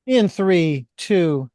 In three, two.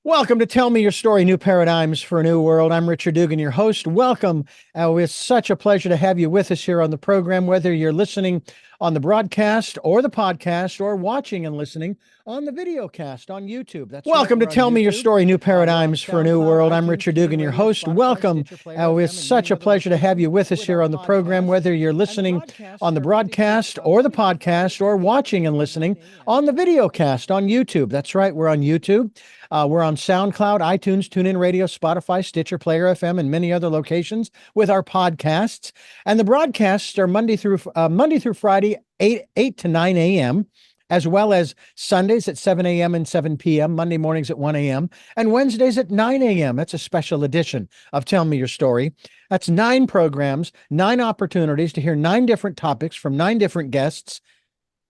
Welcome to Tell Me Your Story, New Paradigms for a New World. I'm Richard Dugan, your host. Welcome. It's such a pleasure to have you with us here on the program, whether you're listening on the broadcast or the podcast or watching and listening on the video cast on YouTube. That's Welcome to Tell Me Your Story, New Paradigms for a New World. I'm Richard Dugan, your host. Welcome. It's such a pleasure to have you with us here on the program, whether you're listening on the broadcast or the podcast or watching and listening on the video cast on YouTube. That's right, we're on YouTube. We're on SoundCloud, iTunes, TuneIn Radio, Spotify, Stitcher, Player FM, and many other locations with our podcasts. And the broadcasts are Monday through Friday, 8 to 9 a.m., as well as Sundays at 7 a.m. and 7 p.m., Monday mornings at 1 a.m., and Wednesdays at 9 a.m. That's a special edition of Tell Me Your Story. That's 9 programs, 9 opportunities to hear 9 different topics from 9 different guests.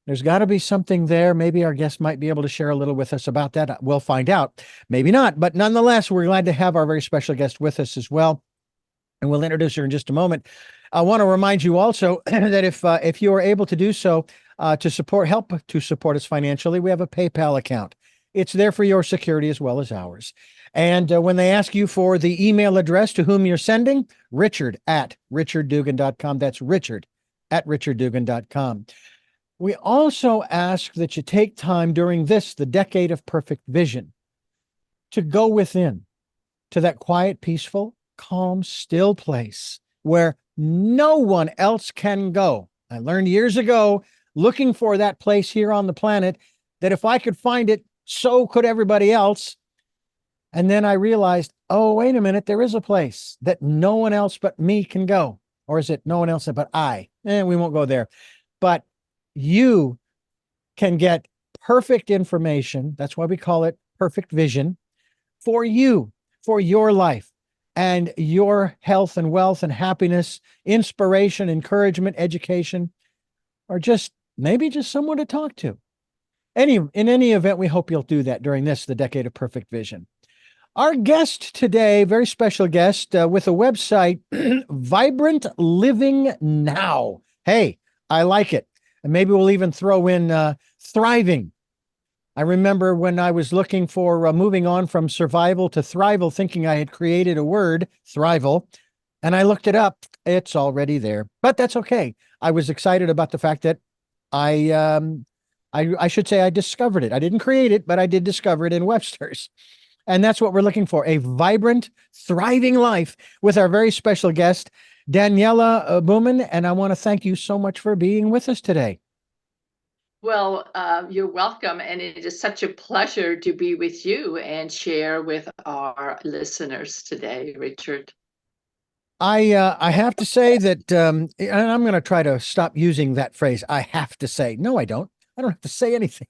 There's got to be something there. Maybe our guest might be able to share a little with us about that. We'll find out. Maybe not. But nonetheless, we're glad to have our very special guest with us as well. And we'll introduce her in just a moment. I want to remind you also that if you are able to do so, help to support us financially, we have a PayPal account. It's there for your security as well as ours. And when they ask you for the email address to whom you're sending, richard@richarddugan.com. That's richard@richarddugan.com. We also ask that you take time during the decade of perfect vision, to go within to that quiet, peaceful, calm, still place where no one else can go. I learned years ago, looking for that place here on the planet, that if I could find it, so could everybody else. And then I realized, oh, wait a minute, there is a place that no one else but me can go. Or is it no one else but I? We won't go there. But you can get perfect information. That's why we call it perfect vision for you, for your life and your health and wealth and happiness, inspiration, encouragement, education, or maybe just someone to talk to. In any event, we hope you'll do that during the decade of perfect vision. Our guest today, very special guest with a website, Vibrant Living Now. Hey, I like it. And maybe we'll even throw in thriving. I remember when I was looking for moving on from survival to thrival, thinking I had created a word, thrival, and I looked it up. It's already there, but that's okay. I was excited about the fact that I should say I discovered it. I didn't create it, but I did discover it in Webster's. And that's what we're looking for, a vibrant, thriving life with our very special guest, Daniela Bumann, and I want to thank you so much for being with us today. Well, you're welcome, and it is such a pleasure to be with you and share with our listeners today, Richard. I have to say that, and I'm going to try to stop using that phrase, I have to say. No, I don't. I don't have to say anything.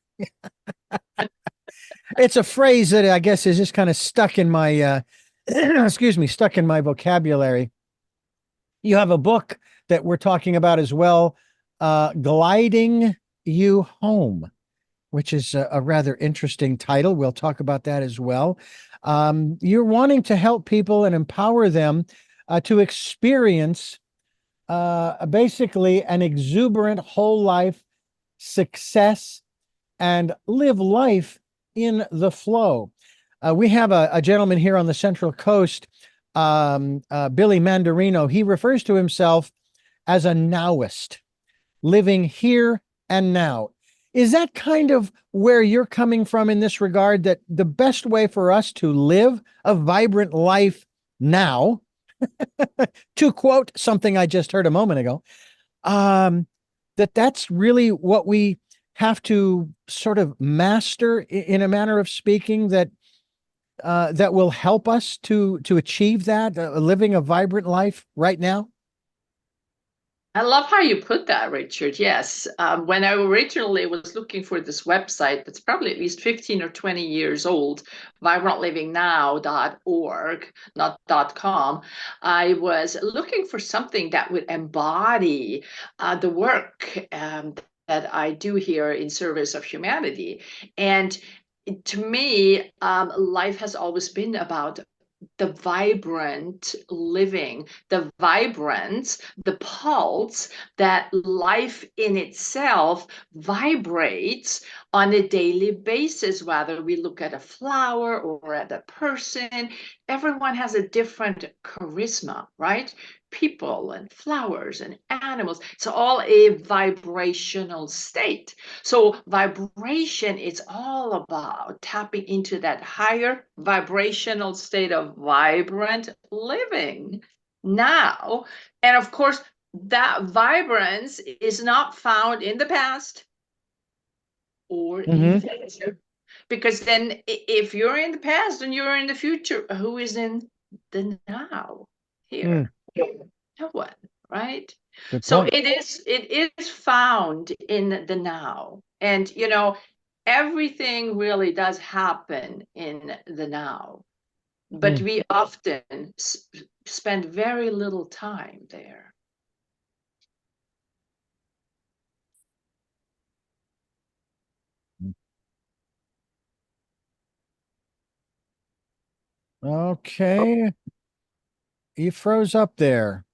It's a phrase that I guess is just kind of stuck in my, stuck in my vocabulary. You have a book that we're talking about as well, Gliding You Home, which is a rather interesting title. We'll talk about that as well. You're wanting to help people and empower them to experience basically an exuberant whole life success and live life in the flow. We have a gentleman here on the Central Coast, Billy Mandarino. He refers to himself as a nowist, living here and now. Is that kind of where you're coming from in this regard, that the best way for us to live a vibrant life now, to quote something I just heard a moment ago, that's really what we have to sort of master in a manner of speaking, that will help us to achieve that, living a vibrant life right now? I love how you put that, Richard. Yes. When I originally was looking for this website, that's probably at least 15 or 20 years old, vibrantlivingnow.org, not .com, I was looking for something that would embody the work that I do here in service of humanity. And to me, life has always been about the vibrant living, the vibrance, the pulse that life in itself vibrates on a daily basis, whether we look at a flower or at a person. Everyone has a different charisma, right? People and flowers and animals. It's all a vibrational state. So vibration is all about tapping into that higher vibrational state of vibrant living now. And of course, that vibrance is not found in the past or in the future. Because then if you're in the past and you're in the future, who is in the now here? No one, right? Good So point. it is found in the now. And everything really does happen in the now, but we often spend very little time there. Okay. You froze up there.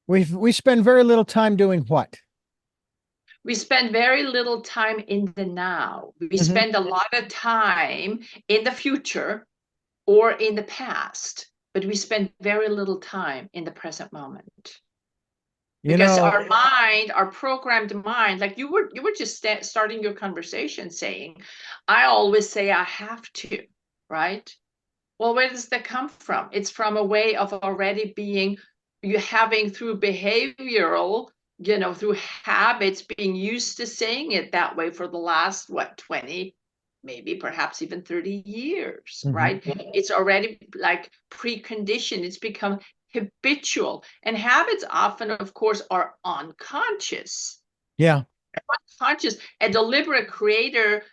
We spend very little time doing what? We spend very little time in the now. We spend a lot of time in the future or in the past, but we spend very little time in the present moment. Because our mind, our programmed mind, like you were just starting your conversation saying, I always say I have to, right? Well, where does that come from? It's from a way of already being, you having through behavioral, through habits, being used to saying it that way for the last, 20, maybe perhaps even 30 years, right? It's already like preconditioned. It's become habitual. And habits often, of course, are unconscious. Yeah. Unconscious. A deliberate creator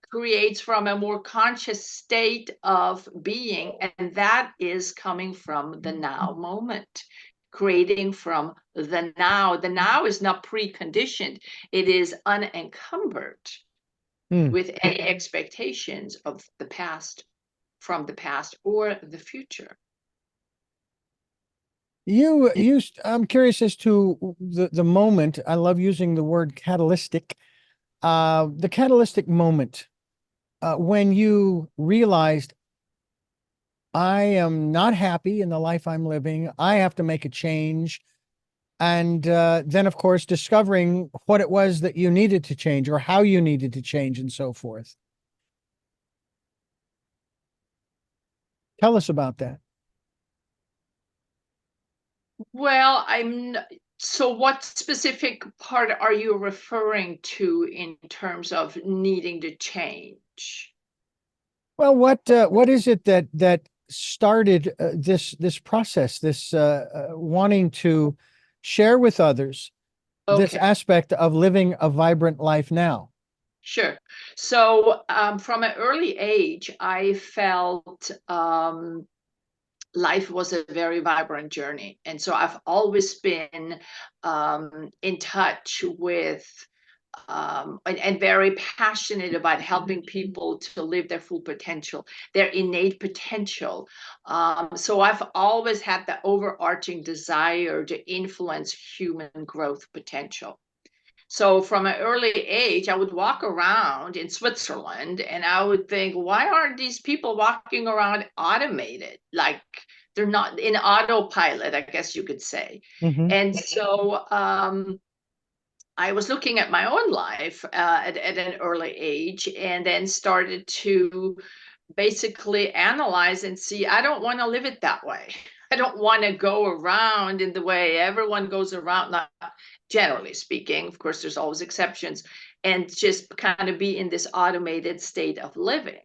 creates from a more conscious state of being, and that is coming from the now moment, creating from the now. The now is not preconditioned, it is unencumbered with any expectations of the past, from the past or the future. I'm curious as to the moment. I love using the word catalytic. The catalytic moment when you realized I am not happy in the life I'm living. I have to make a change. And then, of course, discovering what it was that you needed to change or how you needed to change and so forth. Tell us about that. Well, so what specific part are you referring to in terms of needing to change? Well, what is it that started this process, this wanting to share with others this Okay. aspect of living a vibrant life now? Sure. So from an early age, I felt life was a very vibrant journey. And so I've always been in touch with and very passionate about helping people to live their full potential, their innate potential. So I've always had the overarching desire to influence human growth potential. So from an early age, I would walk around in Switzerland and I would think, why aren't these people walking around automated? Like they're not in autopilot, I guess you could say. And so I was looking at my own life at an early age and then started to basically analyze and see, I don't want to live it that way. I don't want to go around in the way everyone goes around, not generally speaking. Of course, there's always exceptions, and just kind of be in this automated state of living.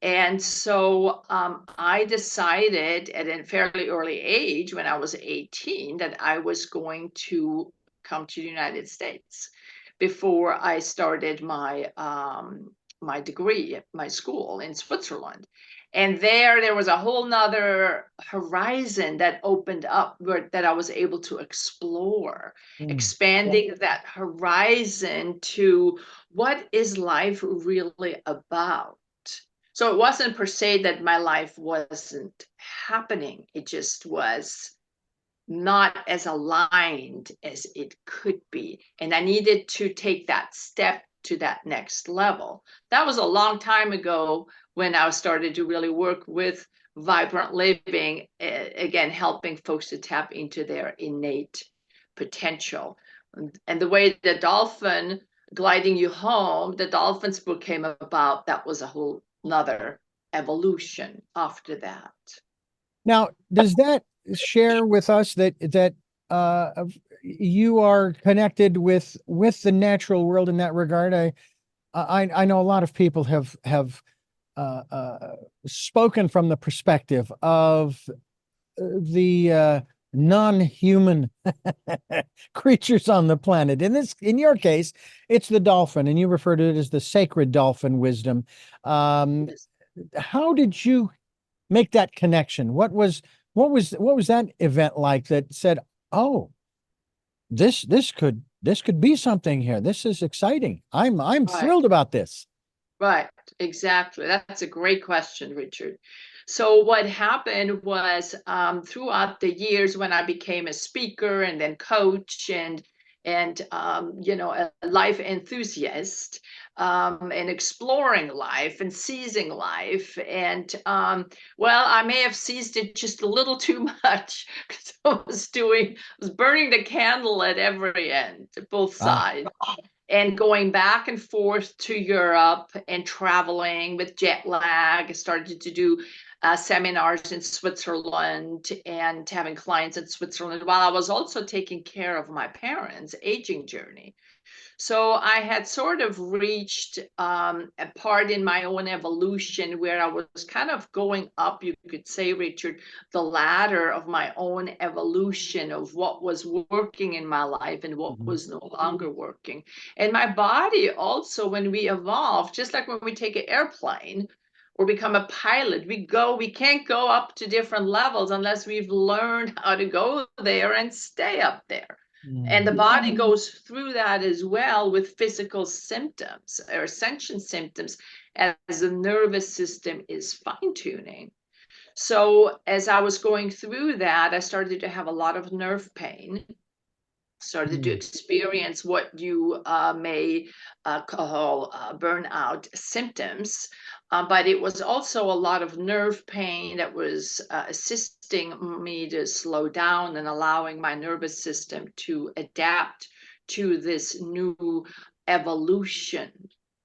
And so I decided at a fairly early age, when I was 18, that I was going to come to the United States before I started my degree at my school in Switzerland. And there was a whole nother horizon that opened up that I was able to explore, expanding that horizon to what is life really about. So it wasn't per se that my life wasn't happening. It just was not as aligned as it could be. And I needed to take that step to that next level. That was a long time ago when I started to really work with vibrant living, again, helping folks to tap into their innate potential. And the way the dolphin gliding you home, the Dolphins book came about, that was a whole nother evolution after that. Now, does that share with us that you are connected with the natural world in that regard? I know a lot of people have spoken from the perspective of the non-human creatures on the planet. In your case, it's the dolphin, and you refer to it as the sacred dolphin wisdom. How did you make that connection? What was that event like that said, "Oh, this could be something here. This is exciting. I'm Right. thrilled about this." Right, exactly. That's a great question, Richard. So what happened was throughout the years when I became a speaker and then coach and you know, a life enthusiast, and exploring life and seizing life, and well, I may have seized it just a little too much because I was burning the candle at every end, both sides, and going back and forth to Europe and traveling with jet lag. I started to do seminars in Switzerland and having clients in Switzerland while I was also taking care of my parents' aging journey. So I had sort of reached a part in my own evolution where I was kind of going up, you could say, Richard, the ladder of my own evolution of what was working in my life and what was no longer working. And my body also, when we evolve, just like when we take an airplane or become a pilot, we can't go up to different levels unless we've learned how to go there and stay up there. And the body goes through that as well with physical symptoms or ascension symptoms as the nervous system is fine tuning. So, as I was going through that, I started to have a lot of nerve pain, started to experience what you may call burnout symptoms. But it was also a lot of nerve pain that was assisting me to slow down and allowing my nervous system to adapt to this new evolution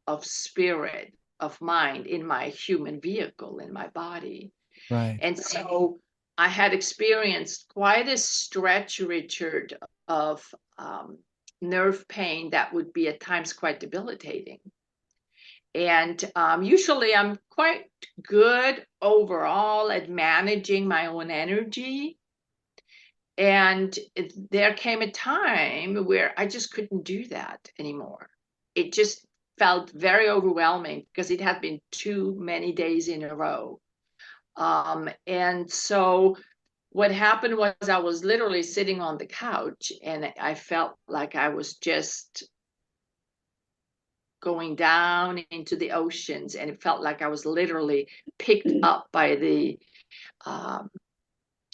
of spirit, of mind in my human vehicle, in my body. Right. And so I had experienced quite a stretch, Richard, of nerve pain that would be at times quite debilitating. And usually I'm quite good overall at managing my own energy. And there came a time where I just couldn't do that anymore. It just felt very overwhelming because it had been too many days in a row. And so what happened was I was literally sitting on the couch and I felt like I was just going down into the oceans, and it felt like I was literally picked up by the um,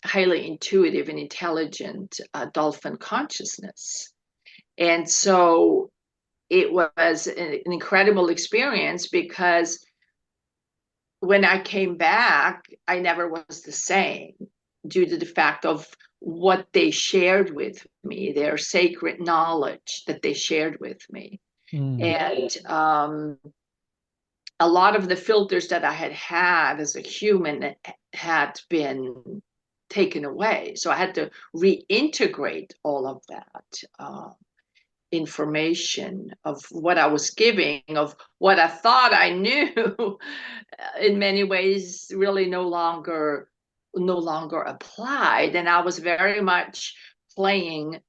highly intuitive and intelligent dolphin consciousness. And so it was an incredible experience because when I came back, I never was the same due to the fact of what they shared with me, their sacred knowledge that they shared with me. And a lot of the filters that I had had as a human had been taken away. So I had to reintegrate all of that information of what I was giving, of what I thought I knew, in many ways really no longer applied. And I was very much playing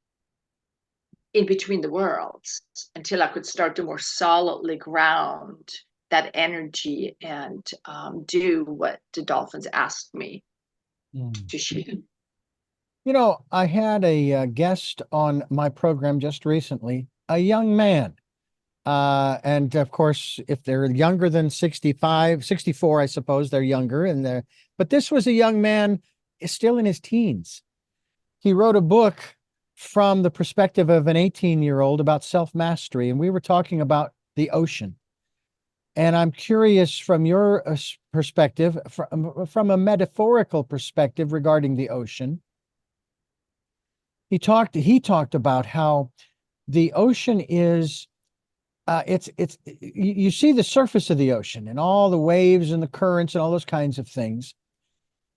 in between the worlds until I could start to more solidly ground that energy and do what the dolphins asked me to share. You know, I had a guest on my program just recently, a young man And of course, if they're younger than 65, 64, I suppose they're younger. But this was a young man still in his teens. He wrote a book from the perspective of an 18-year-old about self-mastery. And we were talking about the ocean. And I'm curious from your perspective, from a metaphorical perspective regarding the ocean. He talked about how the ocean is you see the surface of the ocean and all the waves and the currents and all those kinds of things.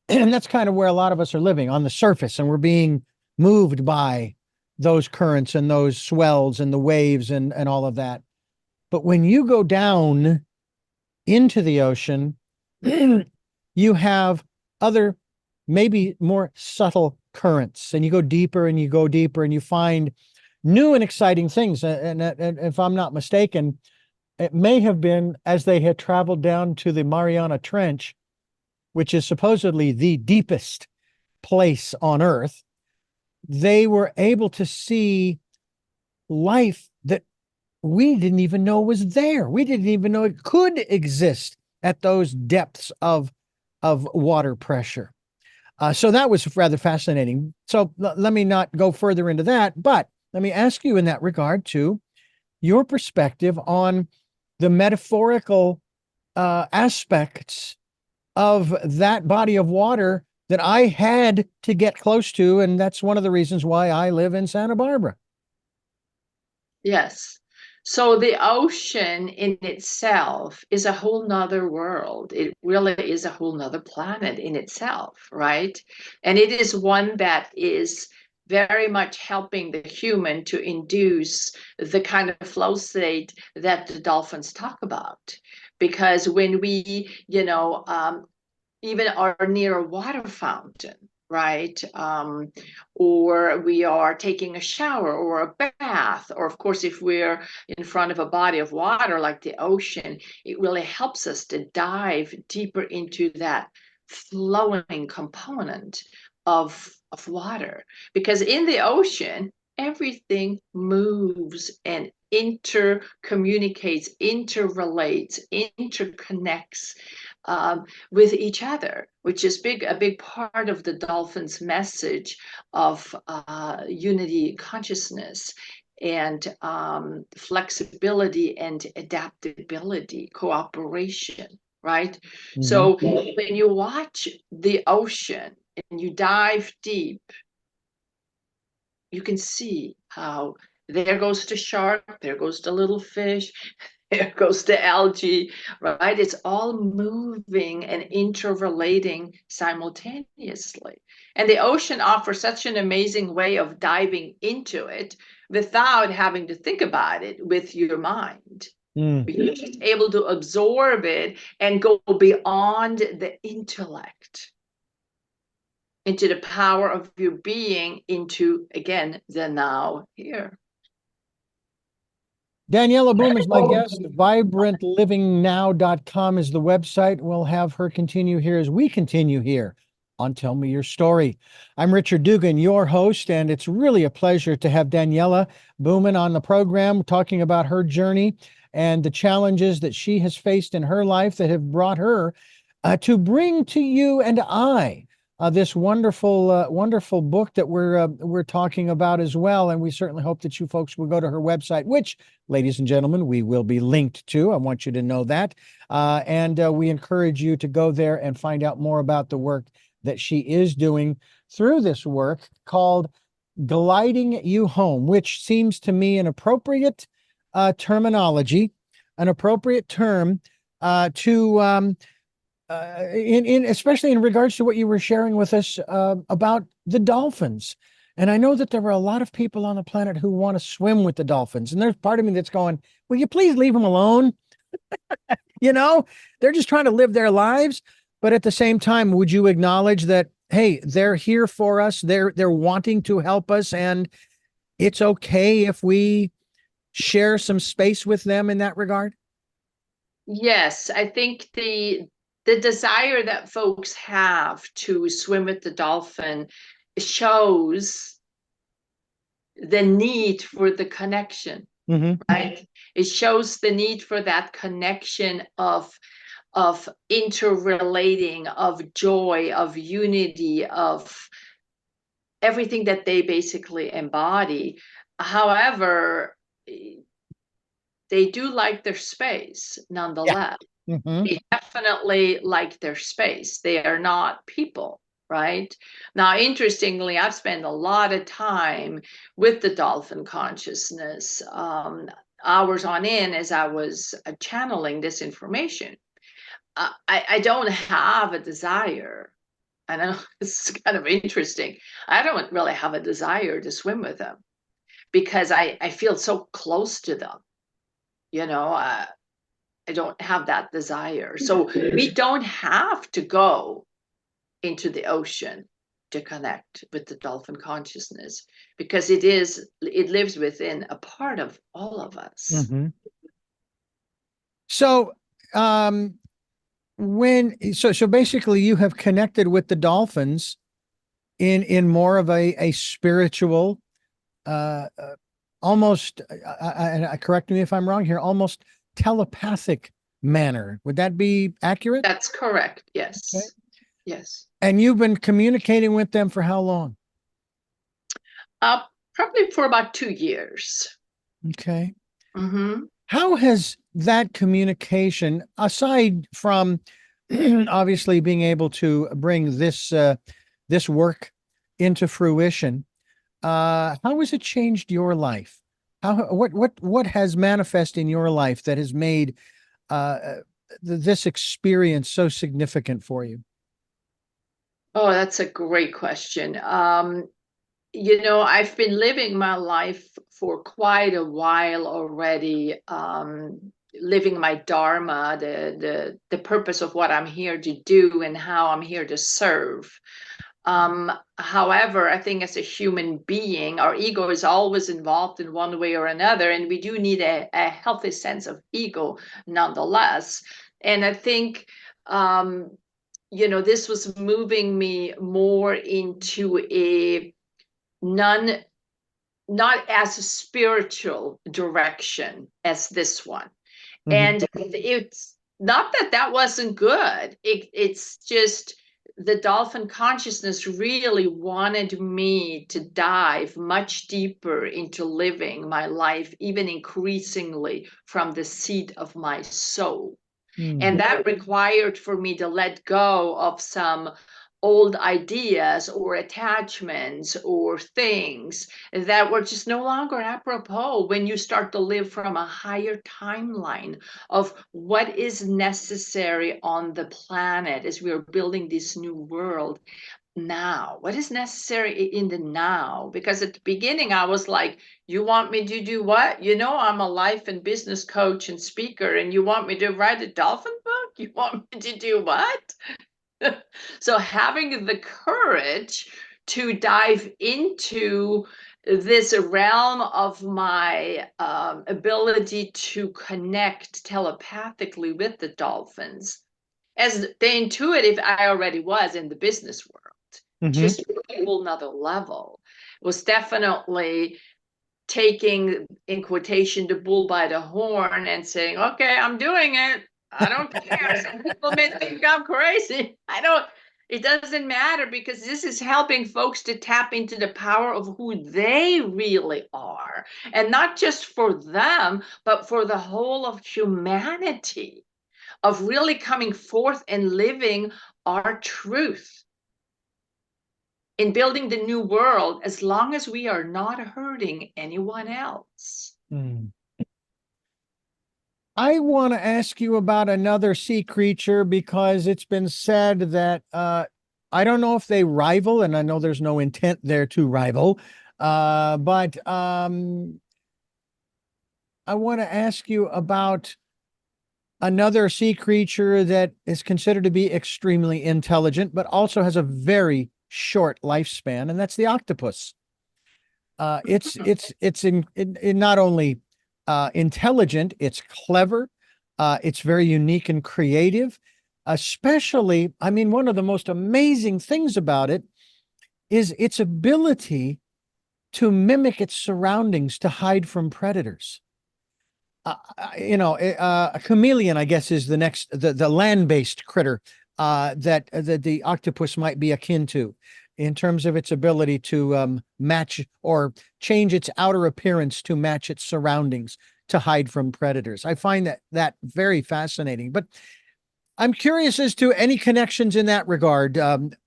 And that's kind of where a lot of us are living, on the surface, and we're being moved by those currents and those swells and the waves and all of that. But when you go down into the ocean, you have other, maybe more subtle currents, and you go deeper and you go deeper and you find new and exciting things. And if I'm not mistaken, it may have been as they had traveled down to the Mariana Trench, which is supposedly the deepest place on Earth, they were able to see life that we didn't even know was there. We didn't even know it could exist at those depths of water pressure. So that was rather fascinating. So let me not go further into that, but let me ask you in that regard to your perspective on the metaphorical aspects of that body of water that I had to get close to. And that's one of the reasons why I live in Santa Barbara. Yes. So the ocean in itself is a whole nother world. It really is a whole nother planet in itself, right? And it is one that is very much helping the human to induce the kind of flow state that the dolphins talk about. Because when we, even are near a water fountain, right? Or we are taking a shower or a bath, or of course, if we're in front of a body of water like the ocean, it really helps us to dive deeper into that flowing component of water. Because in the ocean, everything moves and intercommunicates, interrelates, interconnects with each other, which is a big part of the dolphins' message of unity consciousness and flexibility and adaptability, cooperation, right? Mm-hmm. So when you watch the ocean and you dive deep, you can see how there goes the shark, there goes the little fish, there goes the algae, right? It's all moving and interrelating simultaneously. And the ocean offers such an amazing way of diving into it without having to think about it with your mind. You're just able to absorb it and go beyond the intellect into the power of your being, into, again, the now here. Daniela Bumann is my guest. VibrantLivingNow.com is the website. We'll have her continue here as we continue here on Tell Me Your Story. I'm Richard Dugan, your host, and it's really a pleasure to have Daniela Bumann on the program talking about her journey and the challenges that she has faced in her life that have brought her to bring to you and I this wonderful book that we're talking about as well. And we certainly hope that you folks will go to her website, which, ladies and gentlemen, we will be linked to. I want you to know that. And we encourage you to go there and find out more about the work that she is doing through this work called Gliding You Home, which seems to me an appropriate terminology, an appropriate term to especially in regards to what you were sharing with us about the dolphins. And I know that there are a lot of people on the planet who want to swim with the dolphins. And there's part of me that's going, will you please leave them alone? They're just trying to live their lives. But at the same time, would you acknowledge that, hey, they're here for us. They're wanting to help us. And it's okay if we share some space with them in that regard? Yes, I think the desire that folks have to swim with the dolphin shows the need for the connection, right? It shows the need for that connection of interrelating, of joy, of unity, of everything that they basically embody. However, they do like their space Yeah. nonetheless. Mm-hmm. They definitely like their space. They are not people, right? Now, interestingly, I've spent a lot of time with the dolphin consciousness, hours on end as I was channeling this information. I don't have a desire. I know it's kind of interesting. I don't really have a desire to swim with them because I feel so close to them. You know, I don't have that desire. So we don't have to go into the ocean to connect with the dolphin consciousness because it lives within a part of all of us. Mm-hmm. So, so basically you have connected with the dolphins in more of a spiritual, uh, uh almost, correct me if I'm wrong here, almost telepathic manner. Would that be accurate? That's correct. Okay. Yes. Yes. And you've been communicating with them for how long? Uh, Probably for about 2 years. Okay. Mm-hmm. How has that communication, aside from obviously being able to bring this work into fruition, how has it changed your life? What has manifest in your life that has made uh, this experience so significant for you? Oh, that's a great question. I've been living my life for quite a while already, living my dharma, the purpose of what I'm here to do and how I'm here to serve. However, I think as a human being, our ego is always involved in one way or another, and we do need a healthy sense of ego nonetheless. And I think this was moving me more into a none not as a spiritual direction as this one. Mhm. And it's not that that wasn't good. It's just the dolphin consciousness really wanted me to dive much deeper into living my life, even increasingly from the seat of my soul. Mm. And that required for me to let go of some old ideas or attachments or things that were just no longer apropos when you start to live from a higher timeline of what is necessary on the planet as we are building this new world now. What is necessary in the now? Because at the beginning I was like, you want me to do what? I'm a life and business coach and speaker, and you want me to write a dolphin book? You want me to do what? So having the courage to dive into this realm of my ability to connect telepathically with the dolphins, as the intuitive I already was in the business world, Mhm. just a whole nother level, was definitely taking, in quotation, the bull by the horn and saying, okay, I'm doing it. I don't care. Some people may think I'm crazy. It doesn't matter, because this is helping folks to tap into the power of who they really are. And not just for them, but for the whole of humanity, of really coming forth and living our truth in building the new world, as long as we are not hurting anyone else. Mm. I want to ask you about another sea creature because it's been said that I don't know if they rival, and I know there's no intent there to rival, but I want to ask you about another sea creature that is considered to be extremely intelligent, but also has a very short lifespan, and that's the octopus. It's not only intelligent, it's clever, it's very unique and creative. Especially, I mean, one of the most amazing things about it is its ability to mimic its surroundings to hide from predators. A chameleon, I guess, is the next, the land-based critter that the octopus might be akin to in terms of its ability to match or change its outer appearance to match its surroundings to hide from predators. I find that very fascinating. But I'm curious as to any connections in that regard,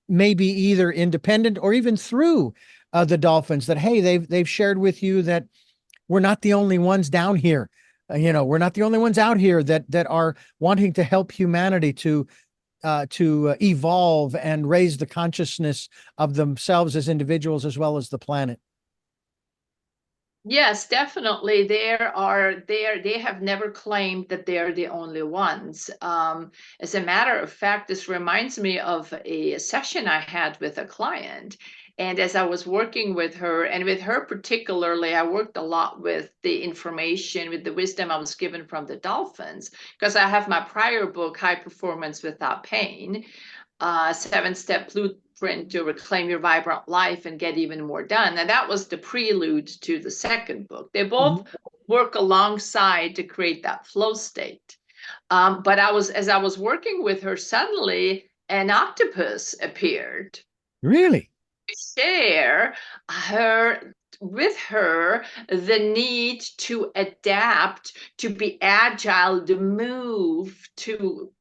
maybe either independent or even through the dolphins. That hey, they've shared with you that we're not the only ones down here. We're not the only ones out here that are wanting to help humanity to evolve and raise the consciousness of themselves as individuals as well as the planet. Yes, definitely. They have never claimed that they're the only ones. As a matter of fact, this reminds me of a session I had with a client. And as I was working with her, and with her particularly, I worked a lot with the information, with the wisdom I was given from the dolphins, because I have my prior book, High Performance Without Pain, 7-step blueprint to reclaim your vibrant life and get even more done. And that was the prelude to the second book. They both work alongside to create that flow state. But as I was working with her, suddenly an octopus appeared. Really? Share with her the need to adapt, to be agile, to move, to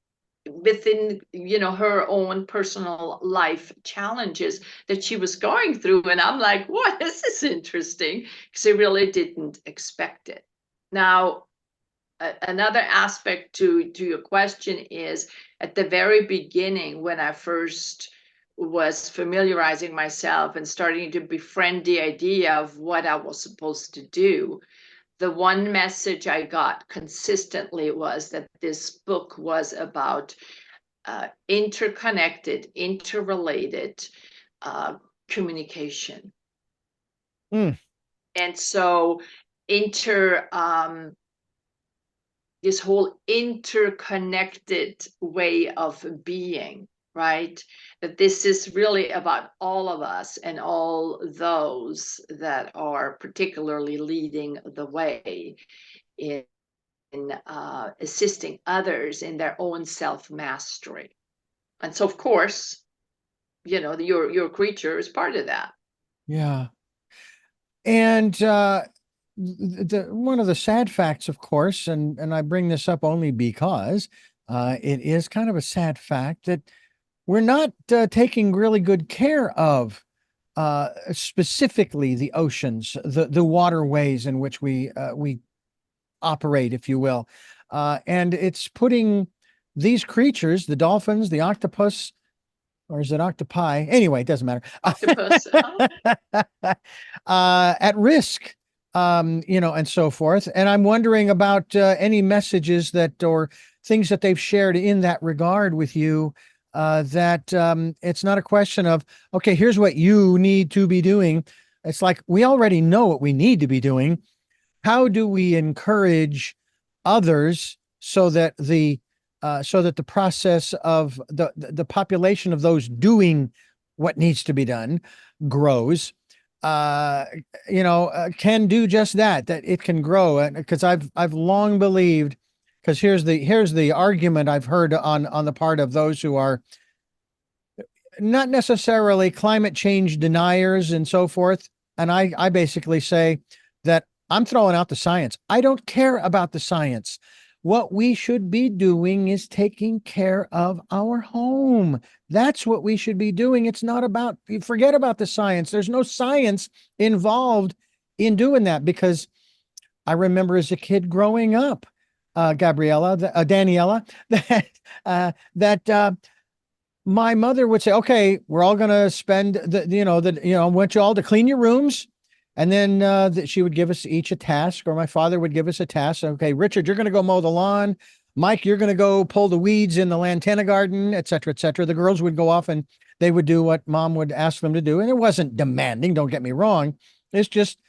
within her own personal life challenges that she was going through. And I'm like, what, this is interesting, because I really didn't expect it. Now, another aspect to your question is, at the very beginning, when I first was familiarizing myself and starting to befriend the idea of what I was supposed to do, the one message I got consistently was that this book was about interconnected, interrelated communication. Mm. And so this whole interconnected way of being, right? That this is really about all of us and all those that are particularly leading the way in assisting others in their own self-mastery. And so, of course, your creature is part of that. Yeah. And one of the sad facts, of course, and I bring this up only because it is kind of a sad fact that we're not taking really good care of specifically the oceans, the waterways in which we operate, if you will, and it's putting these creatures, the dolphins, the octopus, or is it octopi? Anyway, it doesn't matter. Octopus. At risk, and so forth. And I'm wondering about any messages or things that they've shared in that regard with you. That it's not a question of, okay, here's what you need to be doing. It's like, we already know what we need to be doing. How do we encourage others so that the process of the population of those doing what needs to be done grows, can do just that it can grow. And because I've long believed, because here's the argument I've heard on the part of those who are not necessarily climate change deniers and so forth. And I basically say that I'm throwing out the science. I don't care about the science. What we should be doing is taking care of our home. That's what we should be doing. It's not about, forget about the science. There's no science involved in doing that, because I remember as a kid growing up, Daniela, that my mother would say, okay, we're all going to spend I want you all to clean your rooms. And then she would give us each a task, or my father would give us a task. Okay, Richard, you're going to go mow the lawn. Mike, you're going to go pull the weeds in the lantana garden, et cetera, et cetera. The girls would go off and they would do what mom would ask them to do. And it wasn't demanding, don't get me wrong. It's just,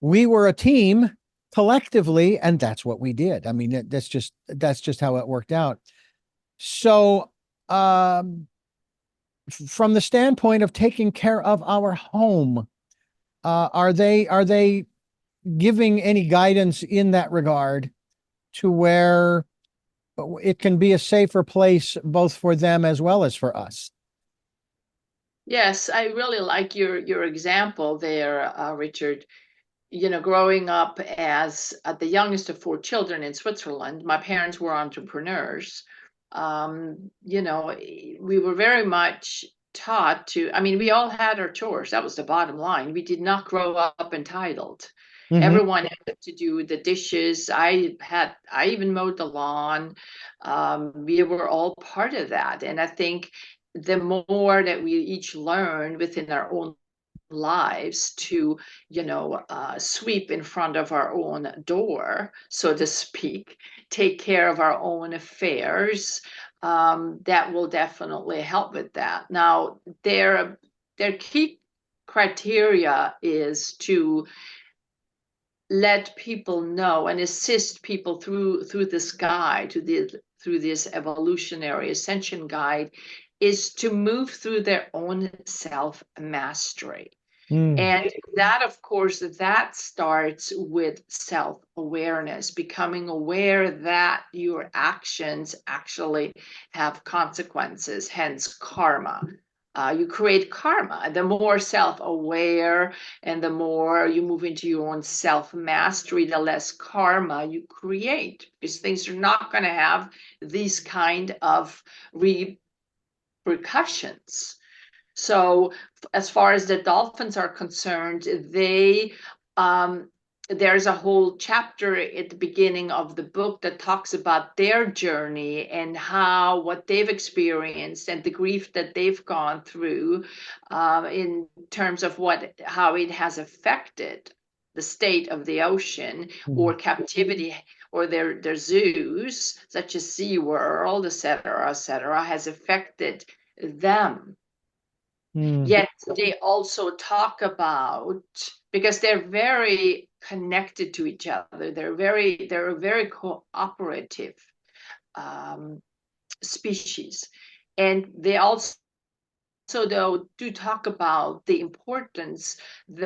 we were a team collectively, and that's what we did. I mean, that's just how it worked out. So, from the standpoint of taking care of our home, are they giving any guidance in that regard to where it can be a safer place both for them as well as for us. Yes, I really like your example there, Richard. You know, growing up as the youngest of four children in Switzerland, my parents were entrepreneurs. You know, we were very much taught to, I mean, we all had our chores. That was the bottom line. We did not grow up entitled. Mm-hmm. Everyone had to do the dishes. I even mowed the lawn. We were all part of that. And I think the more that we each learn within our own lives to, you know, sweep in front of our own door, so to speak, take care of our own affairs, that will definitely help with that. Now, their key criteria is to let people know and assist people through this guide, through this evolutionary ascension guide, is to move through their own self mastery. Mm. And that, of course, that starts with self-awareness, becoming aware that your actions actually have consequences, hence karma. You create karma. The more self-aware and the more you move into your own self-mastery, the less karma you create, because things are not going to have these kind of repercussions. So as far as the dolphins are concerned, there's a whole chapter at the beginning of the book that talks about their journey and how what they've experienced and the grief that they've gone through, in terms of how it has affected the state of the ocean or captivity, or their zoos, such as SeaWorld, et cetera, has affected them. Mm. Yet they also talk about, because they're very connected to each other, they're a very cooperative species. And they also though do talk about the importance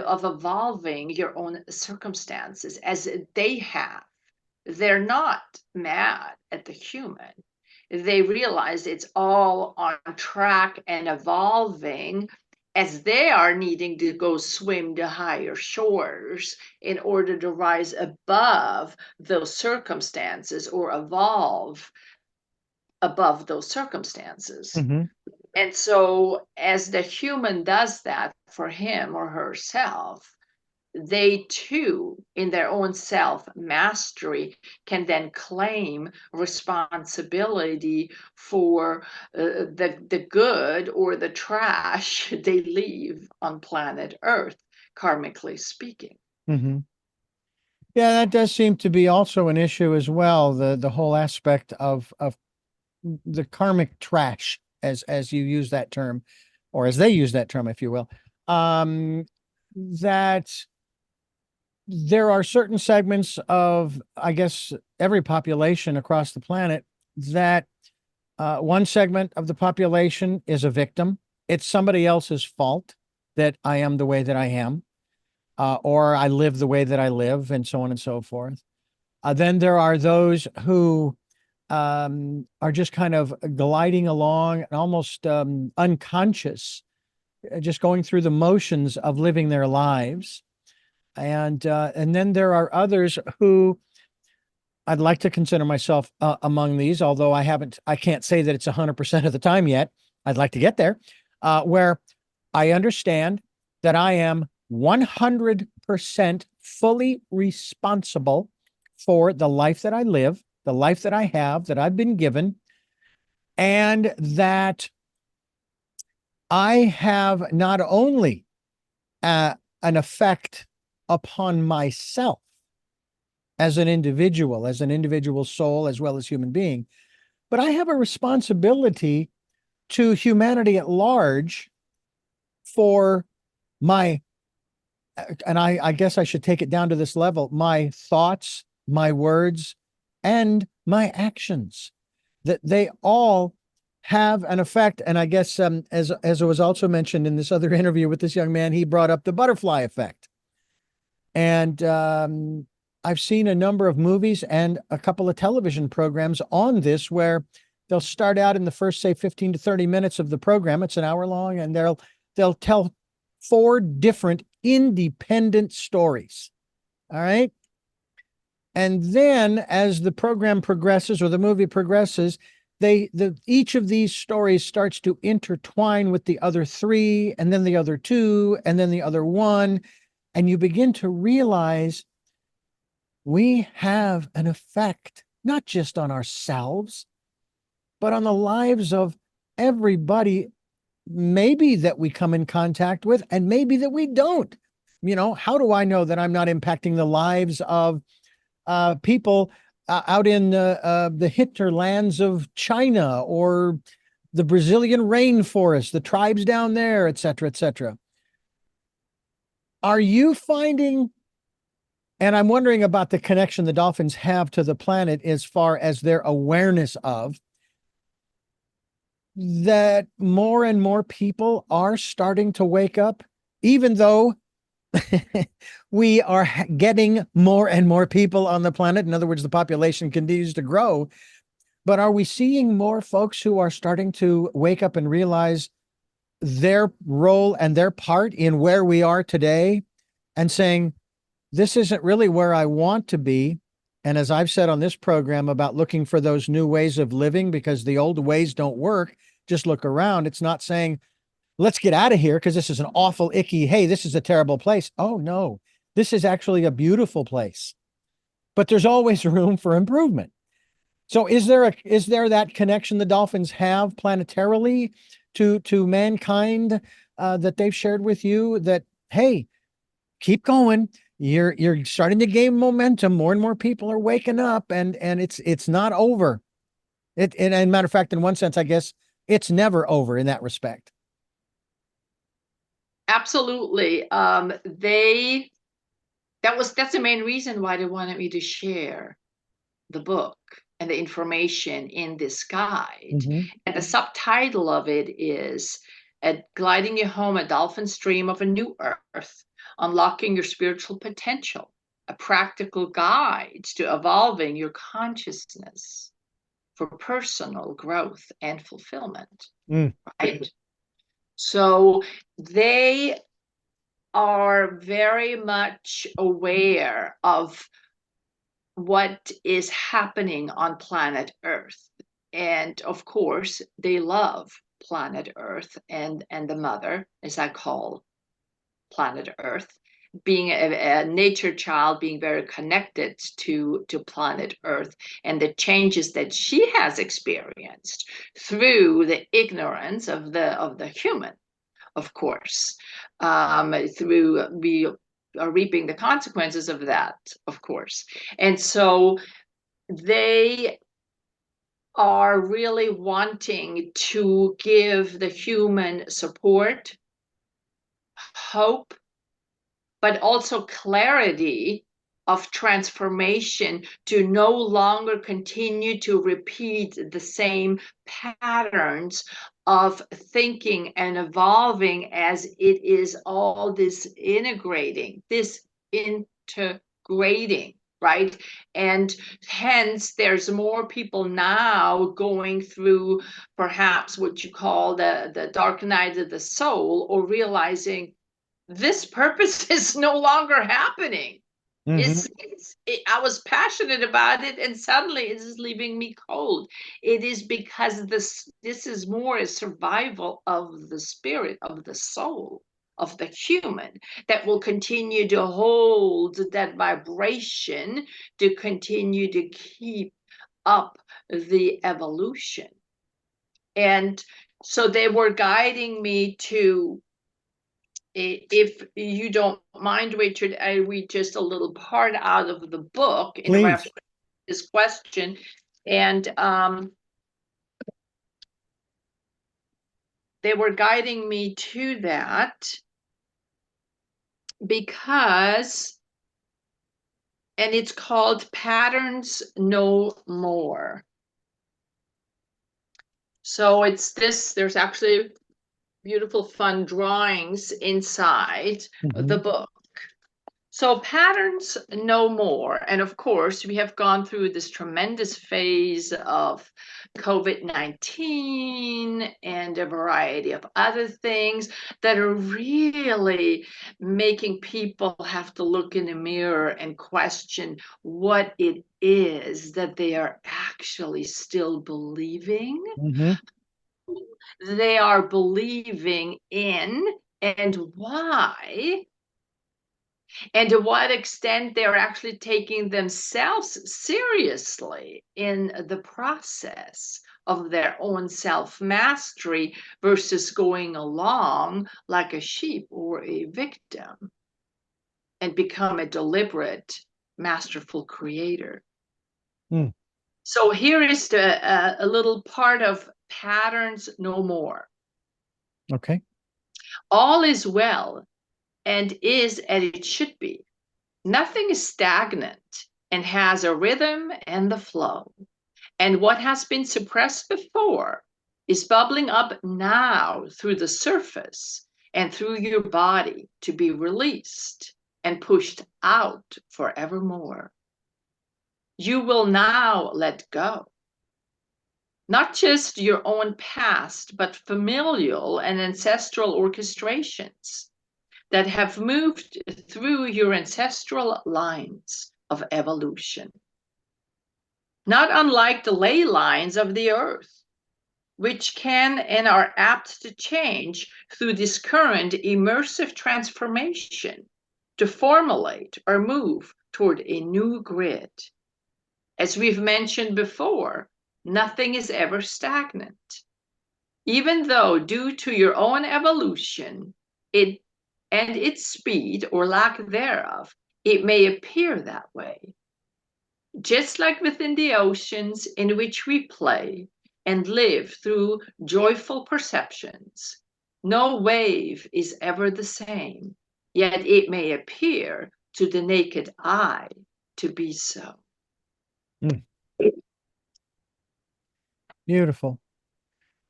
of evolving your own circumstances as they have. They're not mad at the human. They realize it's all on track and evolving, as they are needing to go swim to higher shores in order to rise above those circumstances or evolve above those circumstances. Mm-hmm. And so, as the human does that for him or herself, they too, in their own self mastery, can then claim responsibility for the good or the trash they leave on planet Earth, karmically speaking. Mm-hmm. Yeah, that does seem to be also an issue as well. The whole aspect of the karmic trash, as you use that term, or as they use that term, if you will. That there are certain segments of, I guess, every population across the planet that one segment of the population is a victim. It's somebody else's fault that I am the way that I am, or I live the way that I live, and so on and so forth. Then there are those who are just kind of gliding along and almost unconscious, just going through the motions of living their lives. And then there are others who I'd like to consider myself among these, although I can't say that it's 100% of the time yet. I'd like to get there, where I understand that I am 100% fully responsible for the life that I live, the life that I have, that I've been given, and that I have not only an effect upon myself as an individual soul, as well as human being, but I have a responsibility to humanity at large for my, and I guess I should take it down to this level, my thoughts, my words, and my actions, that they all have an effect. And I guess, as it was also mentioned in this other interview with this young man, he brought up the butterfly effect. And I've seen a number of movies and a couple of television programs on this where they'll start out in the first, say, 15 to 30 minutes of the program. It's an hour long, and they'll tell 4 different independent stories. All right. And then as the program progresses or the movie progresses, each of these stories starts to intertwine with the other 3, and then the other 2, and then the other 1. And you begin to realize we have an effect, not just on ourselves, but on the lives of everybody, maybe that we come in contact with, and maybe that we don't. How do I know that I'm not impacting the lives of people out in the hinterlands of China or the Brazilian rainforest, the tribes down there, et cetera, et cetera? Are you finding, and I'm wondering about the connection the dolphins have to the planet as far as their awareness of, that more and more people are starting to wake up, even though we are getting more and more people on the planet. In other words, the population continues to grow. But are we seeing more folks who are starting to wake up and realize their role and their part in where we are today, and saying, this isn't really where I want to be? And as I've said on this program about looking for those new ways of living because the old ways don't work, just look around. It's not saying, let's get out of here because this is an awful, icky, hey, this is a terrible place. Oh, no, this is actually a beautiful place. But there's always room for improvement. So is there that connection the dolphins have planetarily to mankind that they've shared with you, that, hey, keep going. You're starting to gain momentum. More and more people are waking up, and it's not over. And matter of fact, in one sense, I guess it's never over in that respect. Absolutely. That's the main reason why they wanted me to share the book and the information in this guide. Mm-hmm. And the subtitle of it is Gliding You Home, a Dolphin Stream of a New Earth, Unlocking Your Spiritual Potential, a practical guide to evolving your consciousness for personal growth and fulfillment. Right? So they are very much aware of what is happening on planet Earth. And of course, they love planet Earth and the mother, as I call planet Earth, being a nature child, being very connected to planet Earth and the changes that she has experienced through the ignorance of the human, of course, through we are reaping the consequences of that, of course. And so they are really wanting to give the human support, hope, but also clarity of transformation, to no longer continue to repeat the same patterns of thinking and evolving, as it is all this integrating, right? And hence there's more people now going through perhaps what you call the dark night of the soul, or realizing this purpose is no longer happening. Mm-hmm. I was passionate about it, and suddenly it is leaving me cold. It is because this is more a survival of the spirit, of the soul, of the human, that will continue to hold that vibration, to continue to keep up the evolution. And so they were guiding me to, if you don't mind, Richard, I read just a little part out of the book in Please. reference to this question. And they were guiding me to that because, and it's called Patterns No More. So it's this, there's actually beautiful, fun drawings inside the book. So patterns no more. And of course, we have gone through this tremendous phase of COVID-19 and a variety of other things that are really making people have to look in the mirror and question what it is that they are actually still believing. Mm-hmm. They are believing in, and why, and to what extent they're actually taking themselves seriously in the process of their own self-mastery versus going along like a sheep or a victim and become a deliberate, masterful creator. Mm. So here is a little part of patterns no more. Okay. All is well and is as it should be. Nothing is stagnant and has a rhythm and the flow. And what has been suppressed before is bubbling up now through the surface and through your body to be released and pushed out forevermore. You will now let go. Not just your own past, but familial and ancestral orchestrations that have moved through your ancestral lines of evolution. Not unlike the ley lines of the earth, which can and are apt to change through this current immersive transformation to formulate or move toward a new grid. As we've mentioned before, nothing is ever stagnant. Even though, due to your own evolution, it and its speed or lack thereof, it may appear that way. Just like within the oceans in which we play and live through joyful perceptions, no wave is ever the same, yet it may appear to the naked eye to be so. Mm. Beautiful.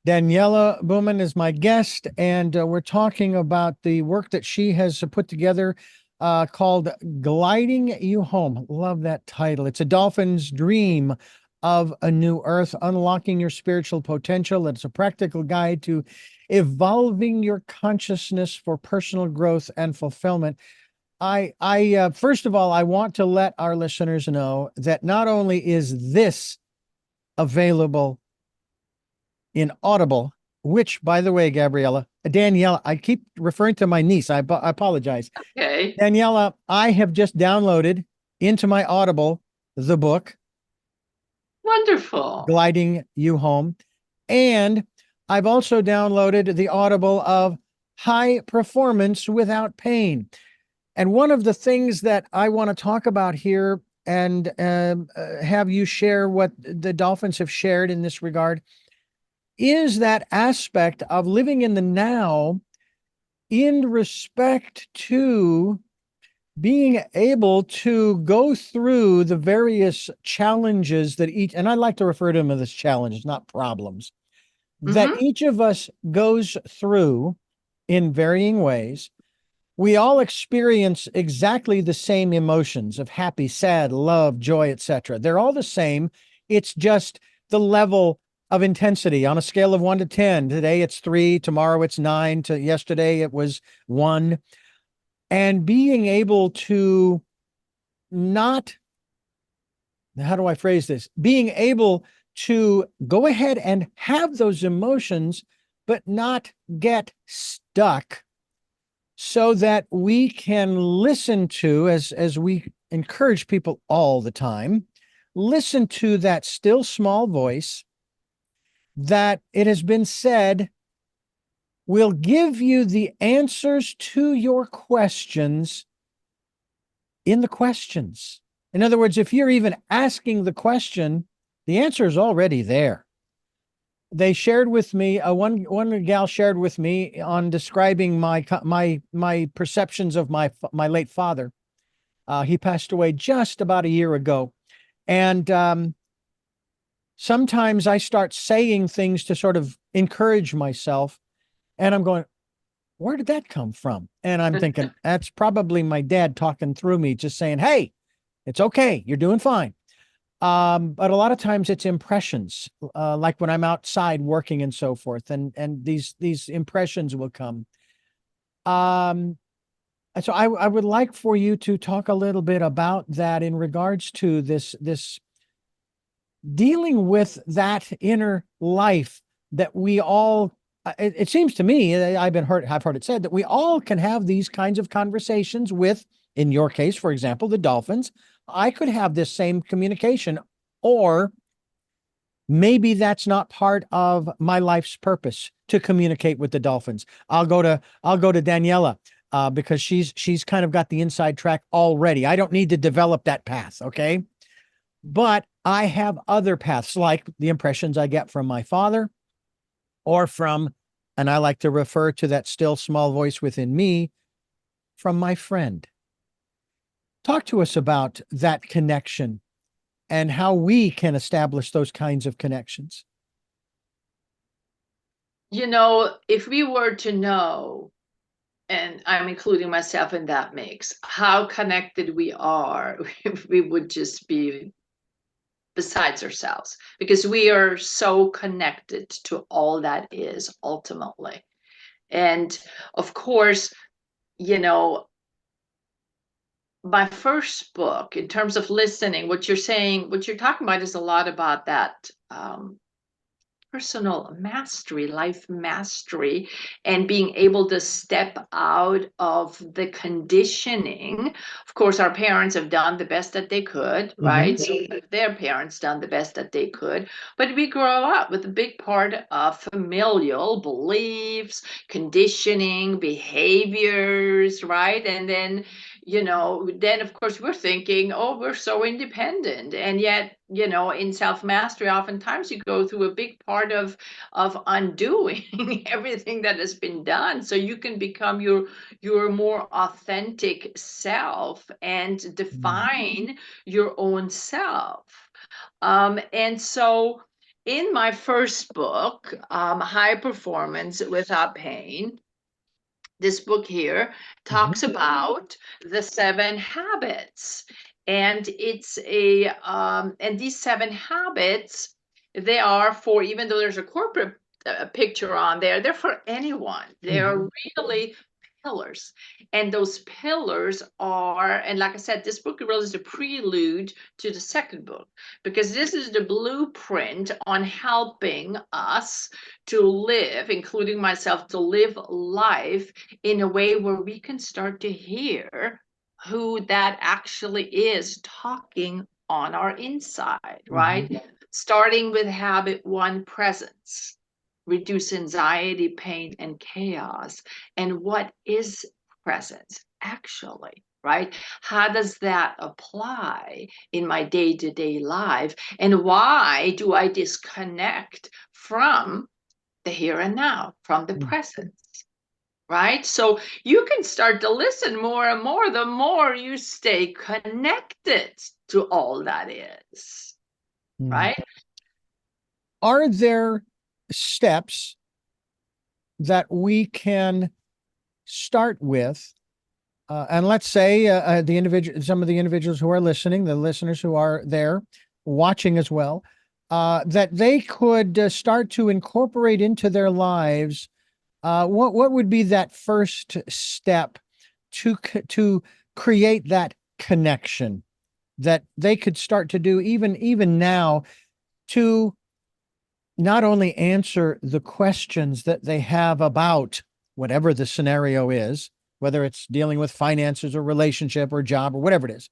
Daniela Bumann is my guest, and we're talking about the work that she has put together called Gliding You Home. Love that title. It's a dolphin's dream of a new earth, unlocking your spiritual potential. It's a practical guide to evolving your consciousness for personal growth and fulfillment. I first of all, I want to let our listeners know that not only is this available in Audible, which, by the way, Daniela, I keep referring to my niece. I apologize. Okay. Daniela, I have just downloaded into my Audible the book, Wonderful. Gliding You Home. And I've also downloaded the Audible of High Performance Without Pain. And one of the things that I want to talk about here and have you share what the Dolphins have shared in this regard is that aspect of living in the now in respect to being able to go through the various challenges that each, and I like to refer to them as challenges, not problems, that each of us goes through in varying ways. We all experience exactly the same emotions of happy, sad, love, joy, etc. They're all the same. It's just the level of intensity on a scale of 1 to 10. Today it's 3, tomorrow it's 9, to yesterday it was 1. And being able to not, how do I phrase this? Being able to go ahead and have those emotions, but not get stuck, so that we can listen to, as we encourage people all the time, listen to that still small voice that it has been said will give you the answers to your questions in the questions. In other words, if you're even asking the question, the answer is already there. They shared with me, one gal shared with me on describing my perceptions of my late father. He passed away just about a year ago, and sometimes I start saying things to sort of encourage myself, and I'm going, where did that come from? And I'm thinking, that's probably my dad talking through me, just saying, hey, it's okay. You're doing fine. But a lot of times it's impressions, like when I'm outside working and so forth, and these impressions will come. Um, so I would like for you to talk a little bit about that in regards to this dealing with that inner life that we all. It seems to me, I've heard it said that we all can have these kinds of conversations with, in your case, for example, the dolphins. I could have this same communication, or maybe that's not part of my life's purpose to communicate with the dolphins. I'll go to Daniela, because she's kind of got the inside track already. I don't need to develop that path, okay? But I have other paths, like the impressions I get from my father, or from, and I like to refer to that still small voice within me, from my friend. Talk to us about that connection and how we can establish those kinds of connections. You know, if we were to know, and I'm including myself in that mix, how connected we are, we would just be besides ourselves, because we are so connected to all that is ultimately. And of course, you know, my first book, in terms of listening, what you're saying, what you're talking about is a lot about that personal mastery, life mastery, and being able to step out of the conditioning. Of course, our parents have done the best that they could, right? So their parents done the best that they could, but we grow up with a big part of familial beliefs, conditioning, behaviors, right? And then, you know, then of course we're thinking, oh, we're so independent. And yet, you know, in self-mastery, oftentimes you go through a big part of undoing everything that has been done, so you can become your more authentic self and define your own self. And so in my first book, High Performance Without Pain, this book here talks about the 7 habits. And it's and these 7 habits, they are for, even though there's a corporate picture on there, they're for anyone. They're really pillars. And those pillars are, and like I said, this book really is a prelude to the second book, because this is the blueprint on helping us to live, including myself, to live life in a way where we can start to hear who that actually is talking on our inside, right? Starting with habit 1, presence. Reduce anxiety, pain, and chaos. And what is presence actually, right? How does that apply in my day-to-day life? And why do I disconnect from the here and now, from the present? Right? So you can start to listen more and more the more you stay connected to all that is. Right? Are there steps that we can start with? And let's say the individual, some of the individuals who are listening, the listeners who are there watching as well, that they could start to incorporate into their lives. What would be that first step to create that connection that they could start to do even now, to not only answer the questions that they have about whatever the scenario is, whether it's dealing with finances or relationship or job or whatever it is,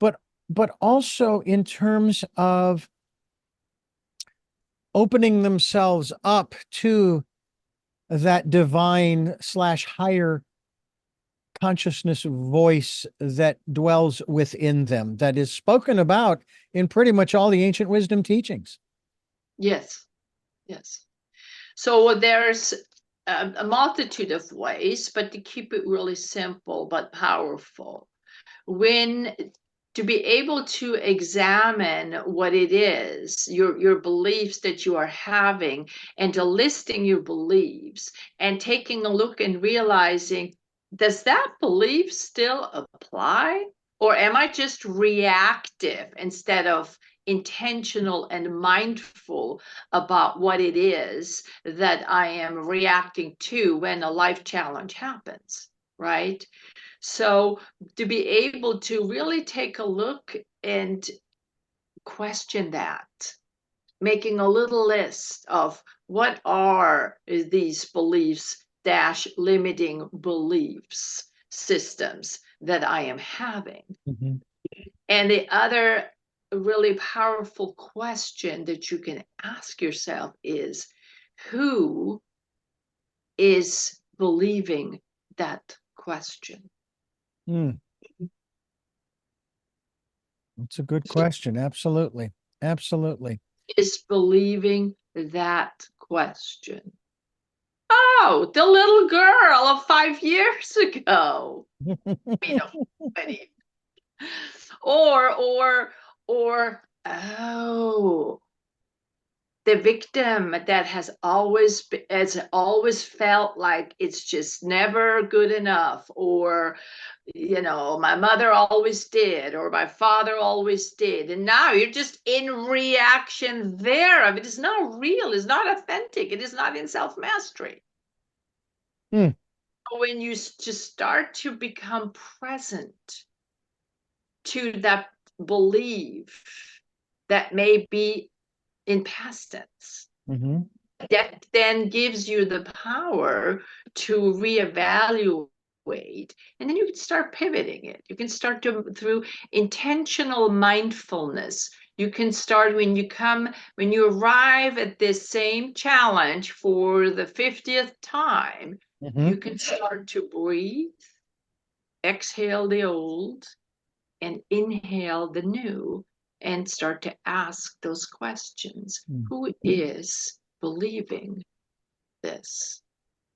but also in terms of opening themselves up to that divine / higher consciousness voice that dwells within them, that is spoken about in pretty much all the ancient wisdom teachings. Yes. Yes. So there's a multitude of ways, but to keep it really simple but powerful. When to be able to examine what it is, your beliefs that you are having, and to listing your beliefs and taking a look and realizing, does that belief still apply? Or am I just reactive instead of intentional and mindful about what it is that I am reacting to when a life challenge happens, right? So to be able to really take a look and question that, making a little list of what are these beliefs dash limiting beliefs systems that I am having. Mm-hmm. And the other really powerful question that you can ask yourself is, who is believing that question? Mm. That's a good question. Absolutely. Absolutely. Is believing that question. Oh, the little girl of 5 years ago. You know, or oh, the victim that has always felt like it's just never good enough, or my mother always did, or my father always did, and now you're just in reaction thereof. It is not real, it's not authentic, it is not in self-mastery. Mm. When you just start to become present to that belief that may be in past tense, Mm-hmm. that then gives you the power to reevaluate, and then you can start pivoting it. You can start to, through intentional mindfulness, you can start when you arrive at this same challenge for the 50th time. Mm-hmm. You can start to breathe, exhale the old, and inhale the new, and start to ask those questions. Mm. Who is believing this?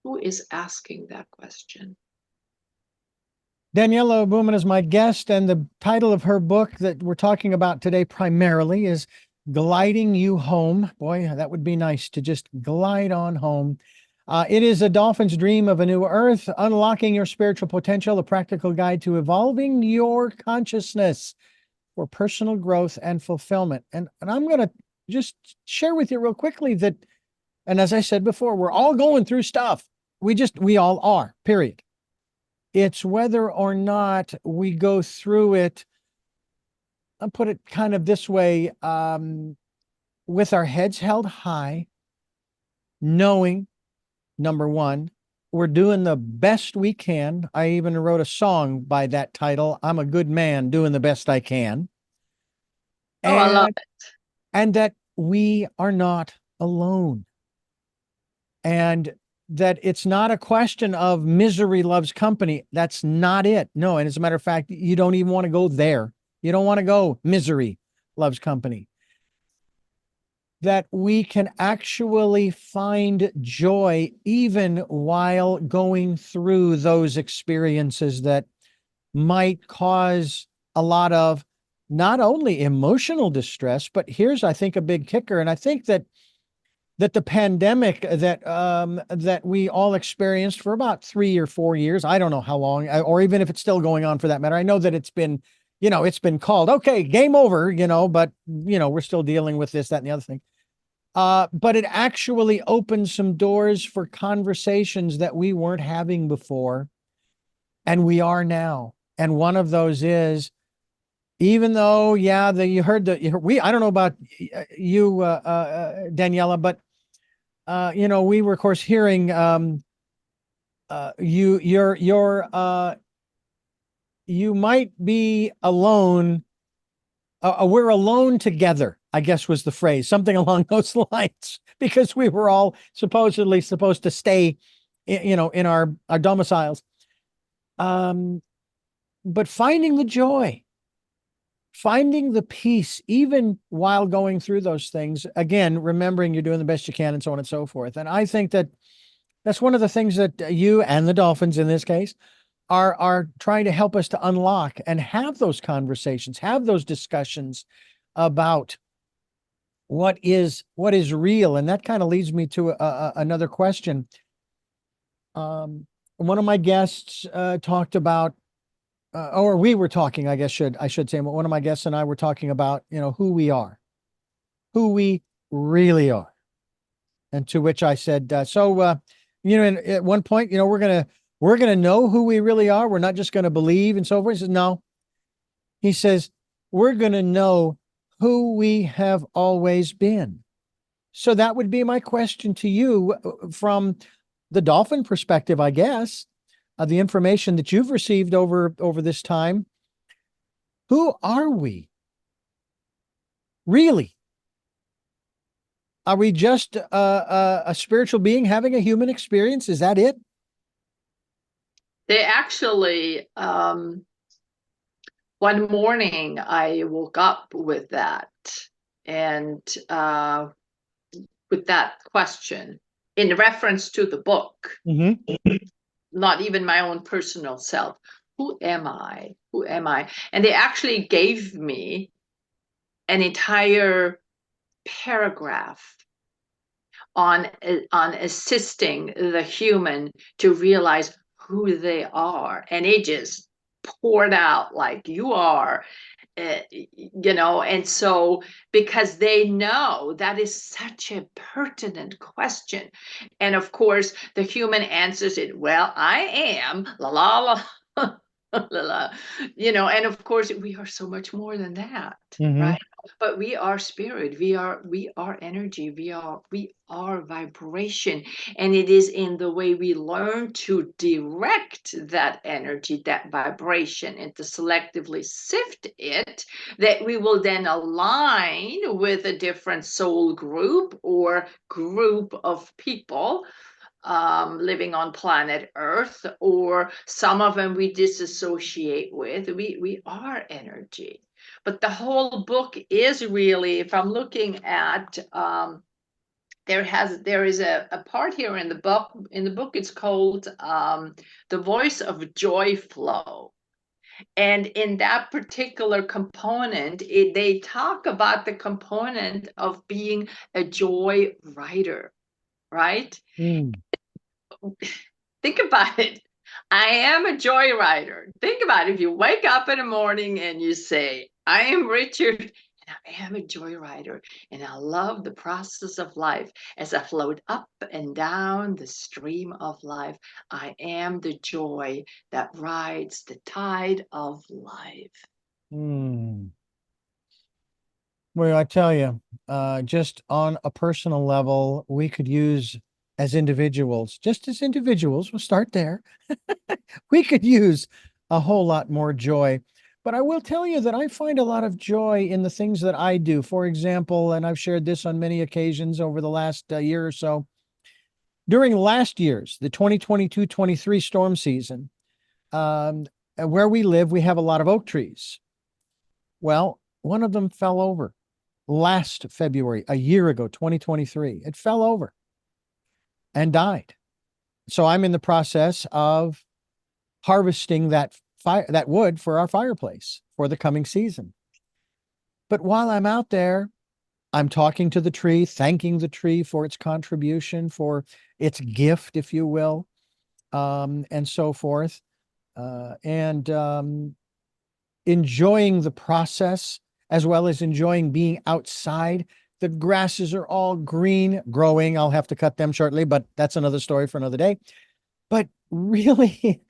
Who is asking that question? Daniela Bumann is my guest, and the title of her book that we're talking about today primarily is Gliding You Home. Boy, that would be nice to just glide on home. It is a dolphin's dream of a new earth, unlocking your spiritual potential, a practical guide to evolving your consciousness for personal growth and fulfillment. And I'm going to just share with you real quickly that, and as I said before, we're all going through stuff. We all are, period. It's whether or not we go through it. I'll put it kind of this way, with our heads held high, knowing, number one, we're doing the best we can. I even wrote a song by that title. I'm a good man doing the best I can. Oh, I love And, it. and that we are not alone. And that it's not a question of misery loves company. That's not it. No. And as a matter of fact, you don't even want to go there. You don't want to go misery loves company. That we can actually find joy even while going through those experiences that might cause a lot of not only emotional distress, but here's, I think, a big kicker. And I think that the pandemic that we all experienced for about 3 or 4 years, I don't know how long, or even if it's still going on for that matter. I know that it's been called, okay, game over, but we're still dealing with this, that, and the other thing. But it actually opened some doors for conversations that we weren't having before, and we are now. And one of those is, even though, yeah, I don't know about you, Daniela, but we were, of course, hearing you might be alone. We're alone together, I guess was the phrase, something along those lines, because we were all supposedly supposed to stay, in our domiciles. But finding the joy, finding the peace, even while going through those things, again, remembering you're doing the best you can, and so on and so forth. And I think that that's one of the things that you and the Dolphins, in this case, are trying to help us to unlock and have those conversations, have those discussions about what is real. And that kind of leads me to another question. One of my guests talked about, or we were talking, I should say, one of my guests and I were talking about, who we are, who we really are. And to which I said, and at one point, we're gonna know who we really are. We're not just gonna believe and so forth. He says, no. He says, we're gonna know who we have always been. So that would be my question to you from the dolphin perspective, I guess, the information that you've received over this time. Who are we? Really? Are we just a spiritual being having a human experience? Is that it? They actually, one morning I woke up with that, and with that question in reference to the book, not even my own personal self. Who am I? Who am I? And they actually gave me an entire paragraph on assisting the human to realize who they are, and it just poured out like, you are, and so, because they know that is such a pertinent question, and of course the human answers it, well, I am la la la la la, and of course we are so much more than that, right? But we are spirit, we are energy, we are vibration, and it is in the way we learn to direct that energy, that vibration, and to selectively sift it, that we will then align with a different soul group or group of people living on planet Earth, or some of them we disassociate with. We are energy. But the whole book is really, if I'm looking at, there is a part here in the book. In the book, it's called "The Voice of Joy Flow," and in that particular component, they talk about the component of being a joy writer, right? Think about it. I am a joyrider. Think about it. If you wake up in the morning and you say, I am Richard, and I am a joyrider, and I love the process of life as I float up and down the stream of life. I am the joy that rides the tide of life. Well, I tell you, just on a personal level, we could use as individuals, we'll start there. We could use a whole lot more joy. But I will tell you that I find a lot of joy in the things that I do. For example, and I've shared this on many occasions over the last year or so, during last year's, the 2022-23 storm season, where we live, we have a lot of oak trees. Well, one of them fell over last February, a year ago, 2023. It fell over and died. So I'm in the process of harvesting that wood for our fireplace for the coming season. But while I'm out there, I'm talking to the tree, thanking the tree for its contribution, for its gift, if you will, and so forth, and enjoying the process, as well as enjoying being outside. The grasses are all green, growing. I'll have to cut them shortly, but that's another story for another day. But really,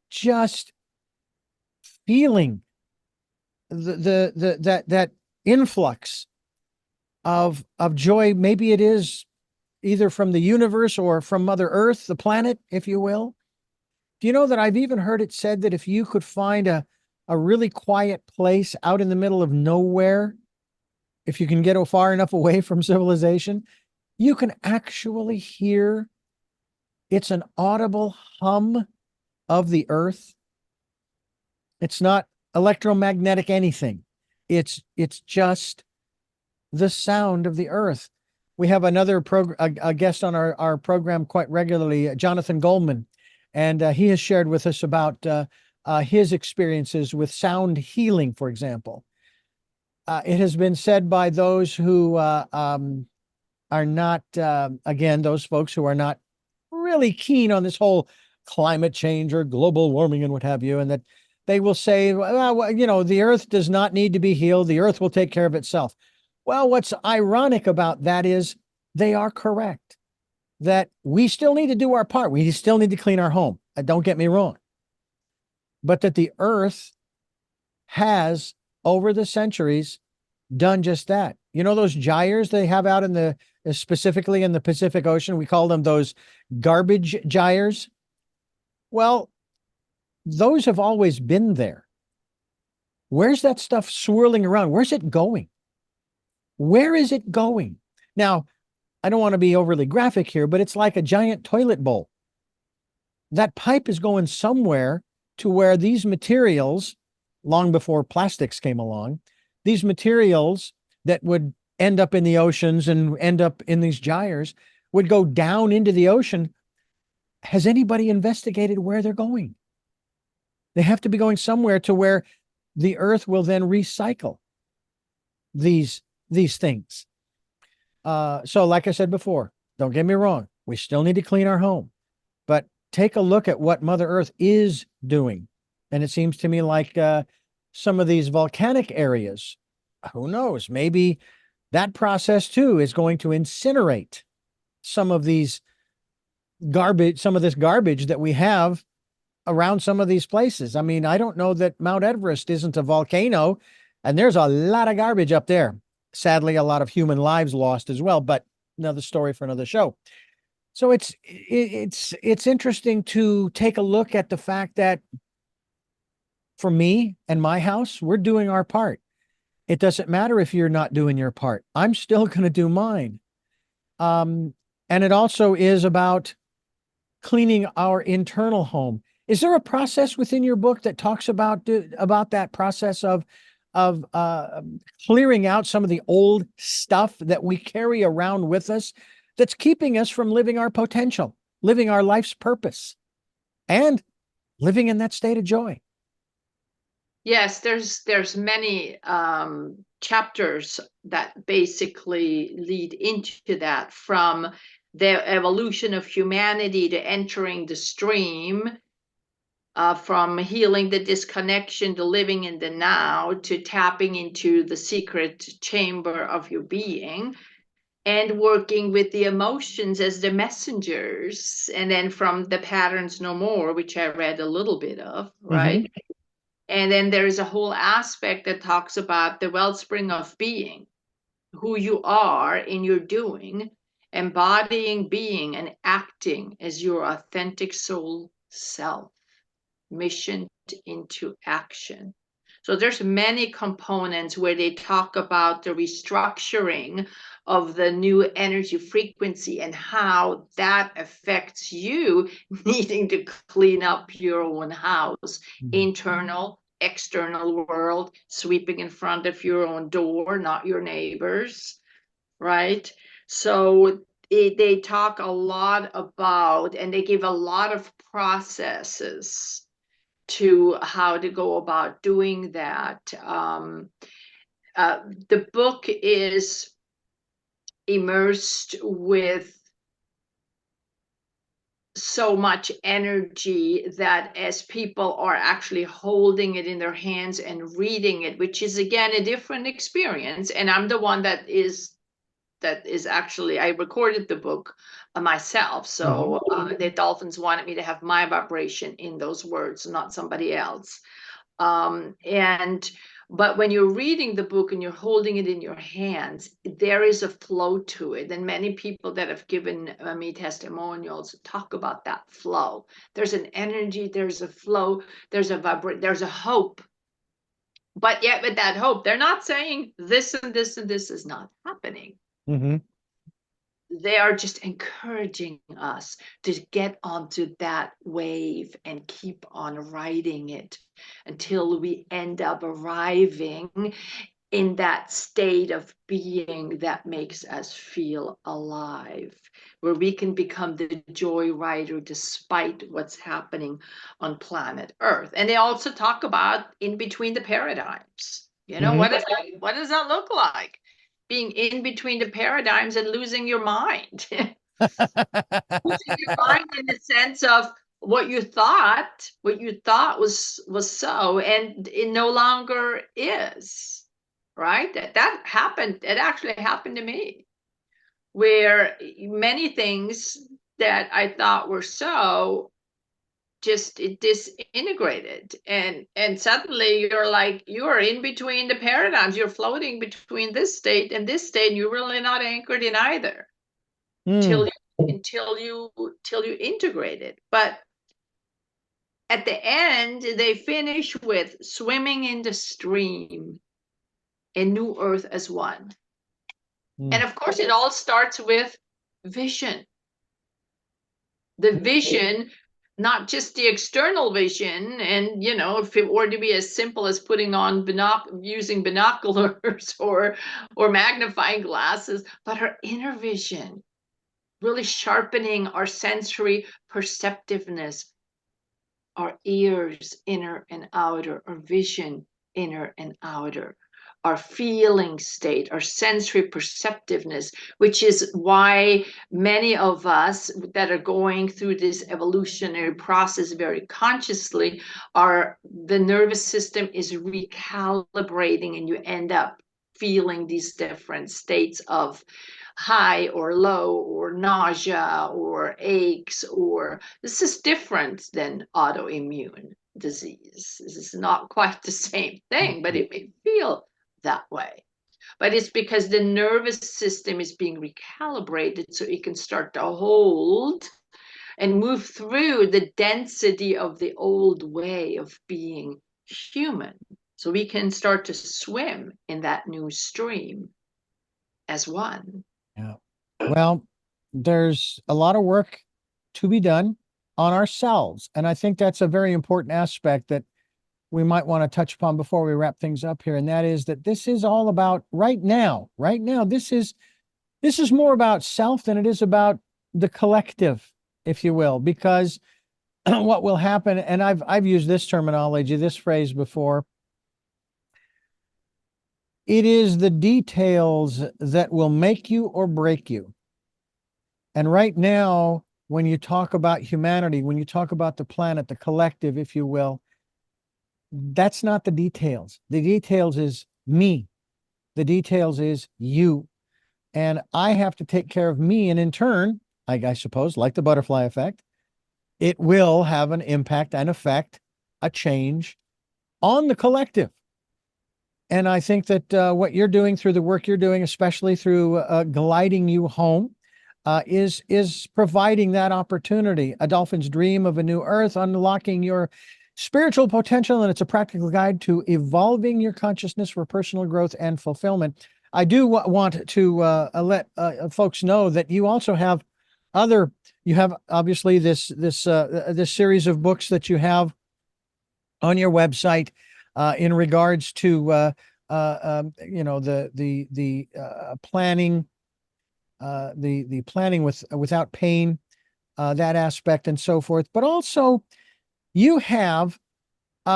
just feeling that influx of joy. Maybe it is either from the universe or from Mother Earth, the planet, if you will. Do you know that I've even heard it said that if you could find a really quiet place out in the middle of nowhere, if you can get far enough away from civilization, you can actually hear, it's an audible hum of the earth. It's not electromagnetic anything. It's just the sound of the earth. We have another a guest on our program quite regularly, Jonathan Goldman, And he has shared with us about his experiences with sound healing, for example. It has been said by those who are not, again, those folks who are not really keen on this whole climate change or global warming and what have you, and that they will say, well, the earth does not need to be healed. The earth will take care of itself. Well, what's ironic about that is they are correct, that we still need to do our part. We still need to clean our home. Don't get me wrong. But that the earth has, over the centuries, done just that. You know, those gyres they have out specifically in the Pacific Ocean, we call them those garbage gyres. Well, those have always been there. Where's that stuff swirling around? Where's it going? Where is it going? Now, I don't want to be overly graphic here, but it's like a giant toilet bowl. That pipe is going somewhere to where these materials, long before plastics came along, these materials that would end up in the oceans and end up in these gyres would go down into the ocean. Has anybody investigated where they're going? They have to be going somewhere to where the earth will then recycle these things. So like I said before, don't get me wrong, we still need to clean our home, but take a look at what Mother Earth is doing. And it seems to me like some of these volcanic areas, who knows, maybe that process too is going to incinerate some of this garbage that we have around some of these places. I mean, I don't know that Mount Everest isn't a volcano, and there's a lot of garbage up there. Sadly, a lot of human lives lost as well, but another story for another show. So it's interesting to take a look at the fact that for me and my house, we're doing our part. It doesn't matter if you're not doing your part. I'm still going to do mine. And it also is about cleaning our internal home. Is there a process within your book that talks about that process of clearing out some of the old stuff that we carry around with us that's keeping us from living our potential, living our life's purpose, and living in that state of joy? Yes, there's many chapters that basically lead into that, from the evolution of humanity to entering the stream, from healing the disconnection to living in the now, to tapping into the secret chamber of your being and working with the emotions as the messengers. And then from the patterns no more, which I read a little bit of, right? Mm-hmm. And then there's a whole aspect that talks about the wellspring of being, who you are in your doing, embodying, being, and acting as your authentic soul self, mission into action. So there's many components where they talk about the restructuring of the new energy frequency and how that affects you needing to clean up your own house, internal, external world, sweeping in front of your own door, not your neighbors, right? So they talk a lot about, and they give a lot of processes to how to go about doing that. The book is immersed with so much energy that as people are actually holding it in their hands and reading it, which is again a different experience. And I'm the one that is actually, I recorded the book myself. So the Dolphins wanted me to have my vibration in those words, not somebody else. But when you're reading the book and you're holding it in your hands, there is a flow to it. And many people that have given me testimonials talk about that flow. There's an energy, there's a flow, there's a there's a hope. But yet with that hope, they're not saying this and this and this is not happening. Mm-hmm. They are just encouraging us to get onto that wave and keep on riding it until we end up arriving in that state of being that makes us feel alive, where we can become the joyrider despite what's happening on planet Earth. And they also talk about in between the paradigms. You know, what does that look like? Being in between the paradigms and losing your mind. Losing your mind in the sense of what you thought was so, and it no longer is. Right? That happened. It actually happened to me, where many things that I thought were so just it disintegrated, and suddenly you're like, you're in between the paradigms. You're floating between this state and this state, and you're really not anchored in either till you integrate it. But at the end, they finish with swimming in the stream in new earth as one. And of course, it all starts with vision. The vision, not just the external vision, and you know, if it were to be as simple as putting on using binoculars or magnifying glasses, but our inner vision, really sharpening our sensory perceptiveness, our ears, inner and outer, our vision, inner and outer, our feeling state, our sensory perceptiveness, which is why many of us that are going through this evolutionary process very consciously, the nervous system is recalibrating, and you end up feeling these different states of high or low or nausea or aches, or this is different than autoimmune disease. This is not quite the same thing, but it may feel that way. But it's because the nervous system is being recalibrated so it can start to hold and move through the density of the old way of being human. So we can start to swim in that new stream as one. Yeah. Well, there's a lot of work to be done on ourselves. And I think that's a very important aspect that we might want to touch upon before we wrap things up here. And that is that this is all about right now, this is more about self than it is about the collective, if you will, because what will happen, and I've used this terminology, this phrase before, it is the details that will make you or break you. And right now, when you talk about humanity, when you talk about the planet, the collective, if you will, that's not the details. The details is me. The details is you. And I have to take care of me. And in turn, I suppose, like the butterfly effect, it will have an impact, an effect, a change on the collective. And I think that what you're doing through the work you're doing, especially through gliding you home, is providing that opportunity. A dolphin's dream of a new earth, unlocking your spiritual potential, and it's a practical guide to evolving your consciousness for personal growth and fulfillment. I do want to let folks know that you also have you have obviously this series of books that you have on your website in regards to the planning, the planning without pain, that aspect and so forth. But also you have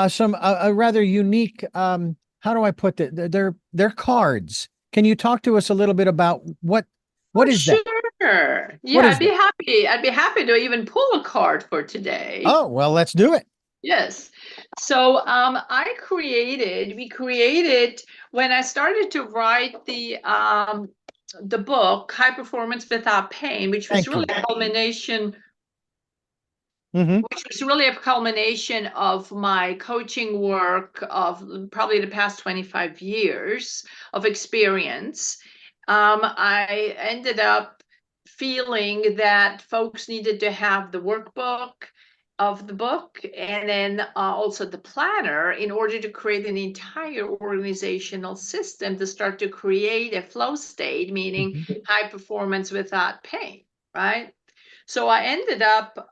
some a rather unique, how do I put it? They're cards. Can you talk to us a little bit about what is that? Sure. Yeah, What is that? I'd be happy to even pull a card for today. Oh, well, let's do it. Yes. So we created when I started to write the book, High Performance Without Pain, which was really a culmination. Which was really a culmination of my coaching work of probably the past 25 years of experience. I ended up feeling that folks needed to have the workbook of the book and then also the planner in order to create an entire organizational system to start to create a flow state, meaning high performance without pain, right? So I ended up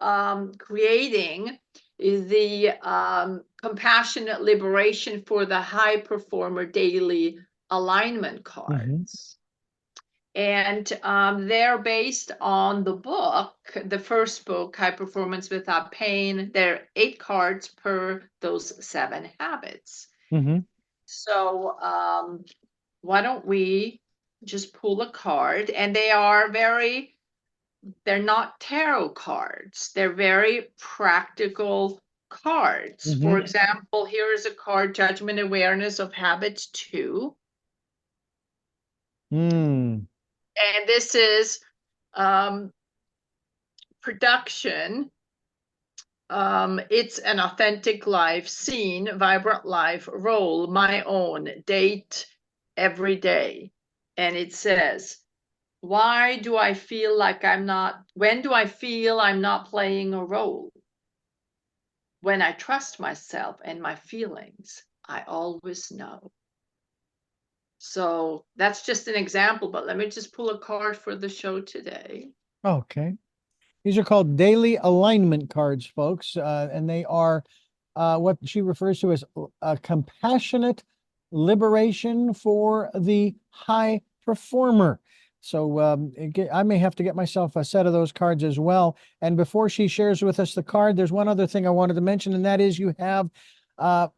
creating the compassionate liberation for the high performer daily alignment cards. And they're based on the book, the first book, High Performance Without Pain. There are 8 cards per those 7 habits. So why don't we just pull a card? And they're not tarot cards. They're very practical cards. For example, here is a card, Judgment Awareness of Habits 2. And this is production. It's an authentic life, scene, vibrant life, role, my own, date, every day. And it says, when do I feel I'm not playing a role? When I trust myself and my feelings, I always know. So that's just an example, but let me just pull a card for the show today. Okay. These are called daily alignment cards, folks, and they are what she refers to as a compassionate liberation for the high performer. So I may have to get myself a set of those cards as well. And before she shares with us the card, there's one other thing I wanted to mention, and that is you have,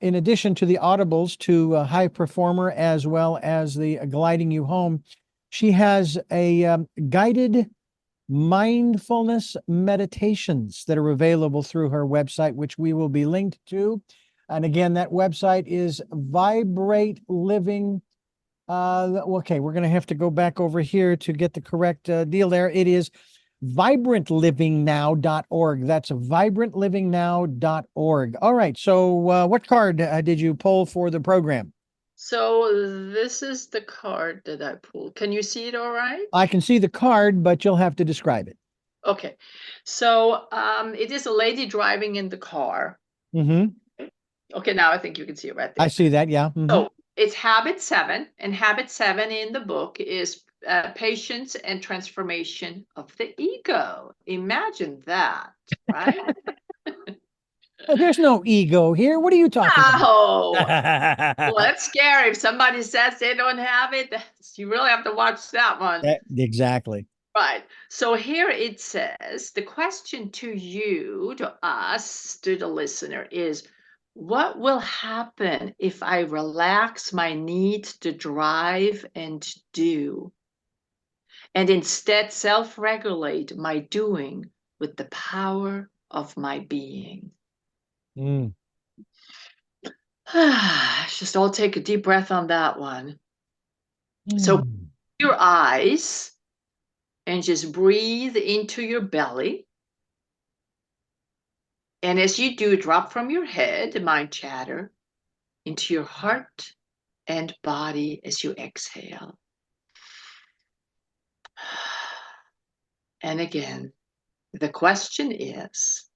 in addition to the audibles to High Performer as well as the Gliding You Home, she has a guided mindfulness meditations that are available through her website, which we will be linked to. And again, that website is Vibrate Living. Okay, we're going to have to go back over here to get the correct deal there. It is vibrantlivingnow.org. That's vibrantlivingnow.org. All right. So what card did you pull for the program? So this is the card that I pulled. Can you see it all right? I can see the card, but you'll have to describe it. Okay. So it is a lady driving in the car. Okay, now I think you can see it right there. I see that, yeah. So it's habit 7, and habit 7 in the book is patience and transformation of the ego. Imagine that, right? There's no ego here. What are you talking about? Oh, well, that's scary. If somebody says they don't have it, you really have to watch that one. Exactly. Right. So here it says, the question to you, to us, to the listener is, what will happen if I relax my need to drive and do, and instead self-regulate my doing with the power of my being? Just all take a deep breath on that one. So your eyes and just breathe into your belly. And as you do, drop from your head, mind chatter, into your heart and body as you exhale. And again, the question is,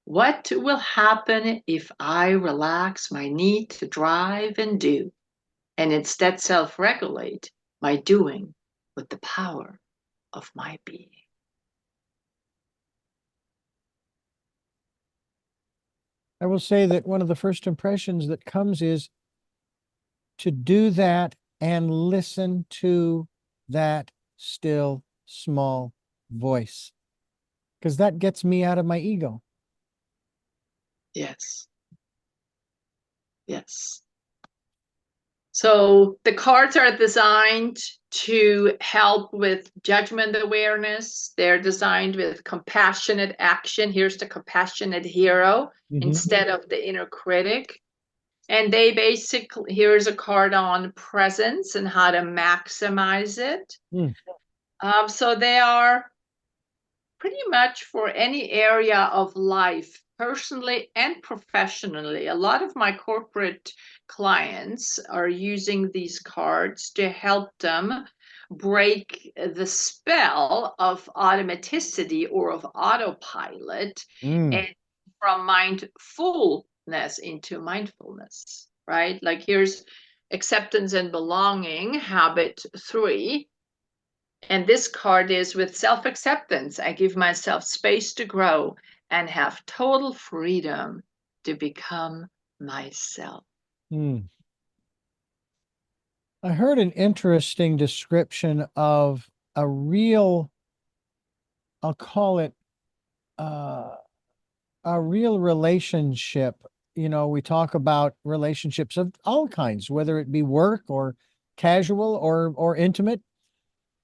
what will happen if I relax my need to drive and do, and instead self-regulate my doing with the power of my being? I will say that one of the first impressions that comes is to do that and listen to that still small voice, because that gets me out of my ego. Yes. Yes. So the cards are designed to help with judgment awareness. They're designed with compassionate action. Here's the compassionate hero instead of the inner critic. And they basically, here's a card on presence and how to maximize it. So they are pretty much for any area of life, personally and professionally. A lot of my corporate clients are using these cards to help them break the spell of automaticity or of autopilot and from mindfulness into mindfulness, right? Like here's acceptance and belonging, habit 3. And this card is with self-acceptance. I give myself space to grow and have total freedom to become myself. I heard an interesting description of a real, I'll call it uh, a real relationship. We talk about relationships of all kinds, whether it be work or casual or intimate,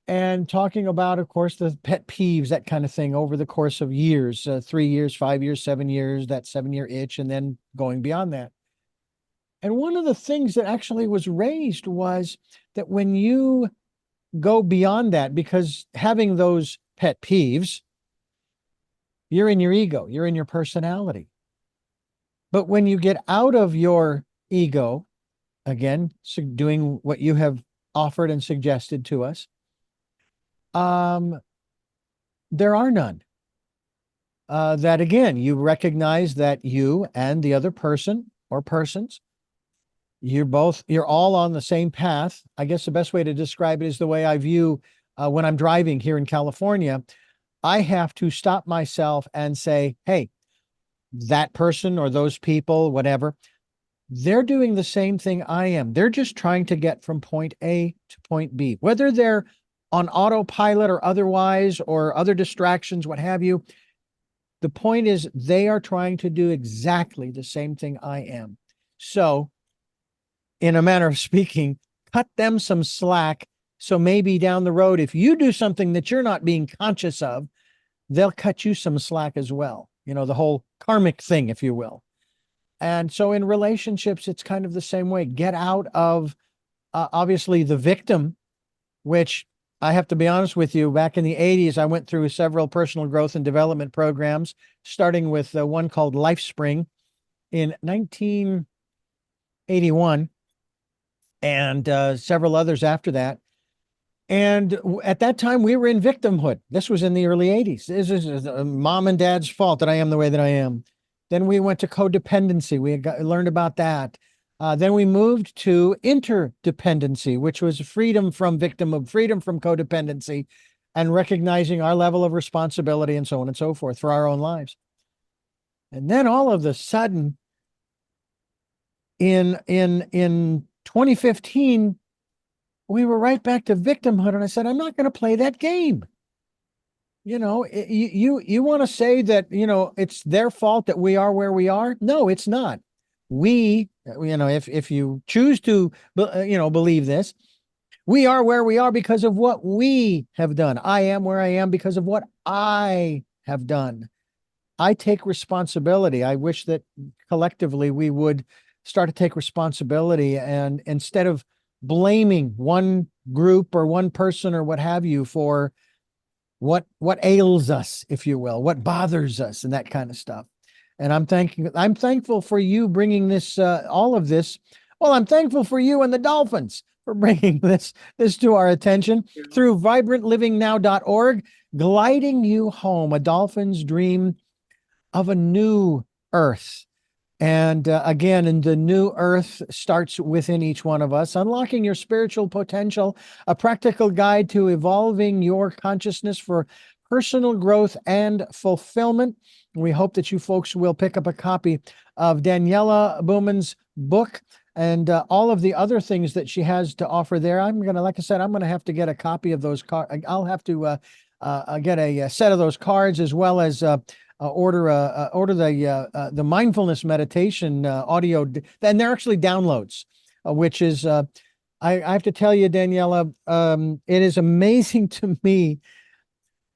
and talking about, of course, the pet peeves, that kind of thing, over the course of years, 3 years, 5 years, 7 years, that 7-year itch, and then going beyond that. And one of the things that actually was raised was that when you go beyond that, because having those pet peeves, you're in your ego, you're in your personality. But when you get out of your ego, again, doing what you have offered and suggested to us, there are none. That again, you recognize that you and the other person or persons, you're all on the same path. I guess the best way to describe it is the way I view when I'm driving here in California. I have to stop myself and say, hey, that person or those people, whatever, they're doing the same thing I am. They're just trying to get from point A to point B, whether they're on autopilot or otherwise, or other distractions, what have you. The point is, they are trying to do exactly the same thing I am. So, in a manner of speaking, cut them some slack. So maybe down the road, if you do something that you're not being conscious of, they'll cut you some slack as well. The whole karmic thing, if you will. And so in relationships, it's kind of the same way. Get out of, obviously, the victim, which I have to be honest with you, back in the 80s, I went through several personal growth and development programs, starting with one called LifeSpring in 1981, and several others after that. And at that time, we were in victimhood. This was in the early 80s. This is mom and dad's fault that I am the way that I am. Then we went to codependency. Learned about that. Then we moved to interdependency, which was freedom from victimhood, freedom from codependency, and recognizing our level of responsibility and so on and so forth for our own lives. And then all of a sudden, in 2015, we were right back to victimhood. And I said, I'm not going to play that game. You want to say that, it's their fault that we are where we are? No, it's not. We, if you choose to, believe this, we are where we are because of what we have done. I am where I am because of what I have done. I take responsibility. I wish that collectively we would start to take responsibility, and instead of blaming one group or one person or what have you for what ails us, if you will, what bothers us and that kind of stuff. And I'm thankful for you bringing this, all of this. Well, I'm thankful for you and the Dolphins for bringing this to our attention through vibrantlivingnow.org, gliding you home, a Dolphin's dream of a new earth. And again, and the new earth starts within each one of us. Unlocking your spiritual potential, a practical guide to evolving your consciousness for personal growth and fulfillment. We hope that you folks will pick up a copy of Daniela Bumann's book and all of the other things that she has to offer there. Like I said, I'm going to have to get a copy of those cards. I'll have to get a set of those cards, as well as order the mindfulness meditation audio, and they're actually downloads, which is I have to tell you, Daniela, it is amazing to me,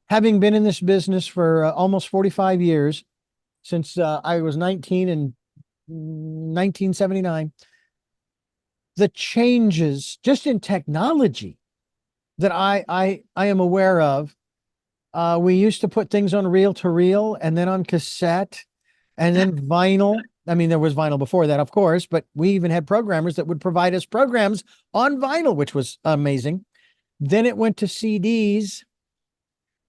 having been in this business for almost 45 years, since I was 19 in 1979, the changes just in technology that I am aware of. We used to put things on reel to reel, and then on cassette, and then vinyl. I mean, there was vinyl before that, of course, but we even had programmers that would provide us programs on vinyl, which was amazing. Then it went to CDs,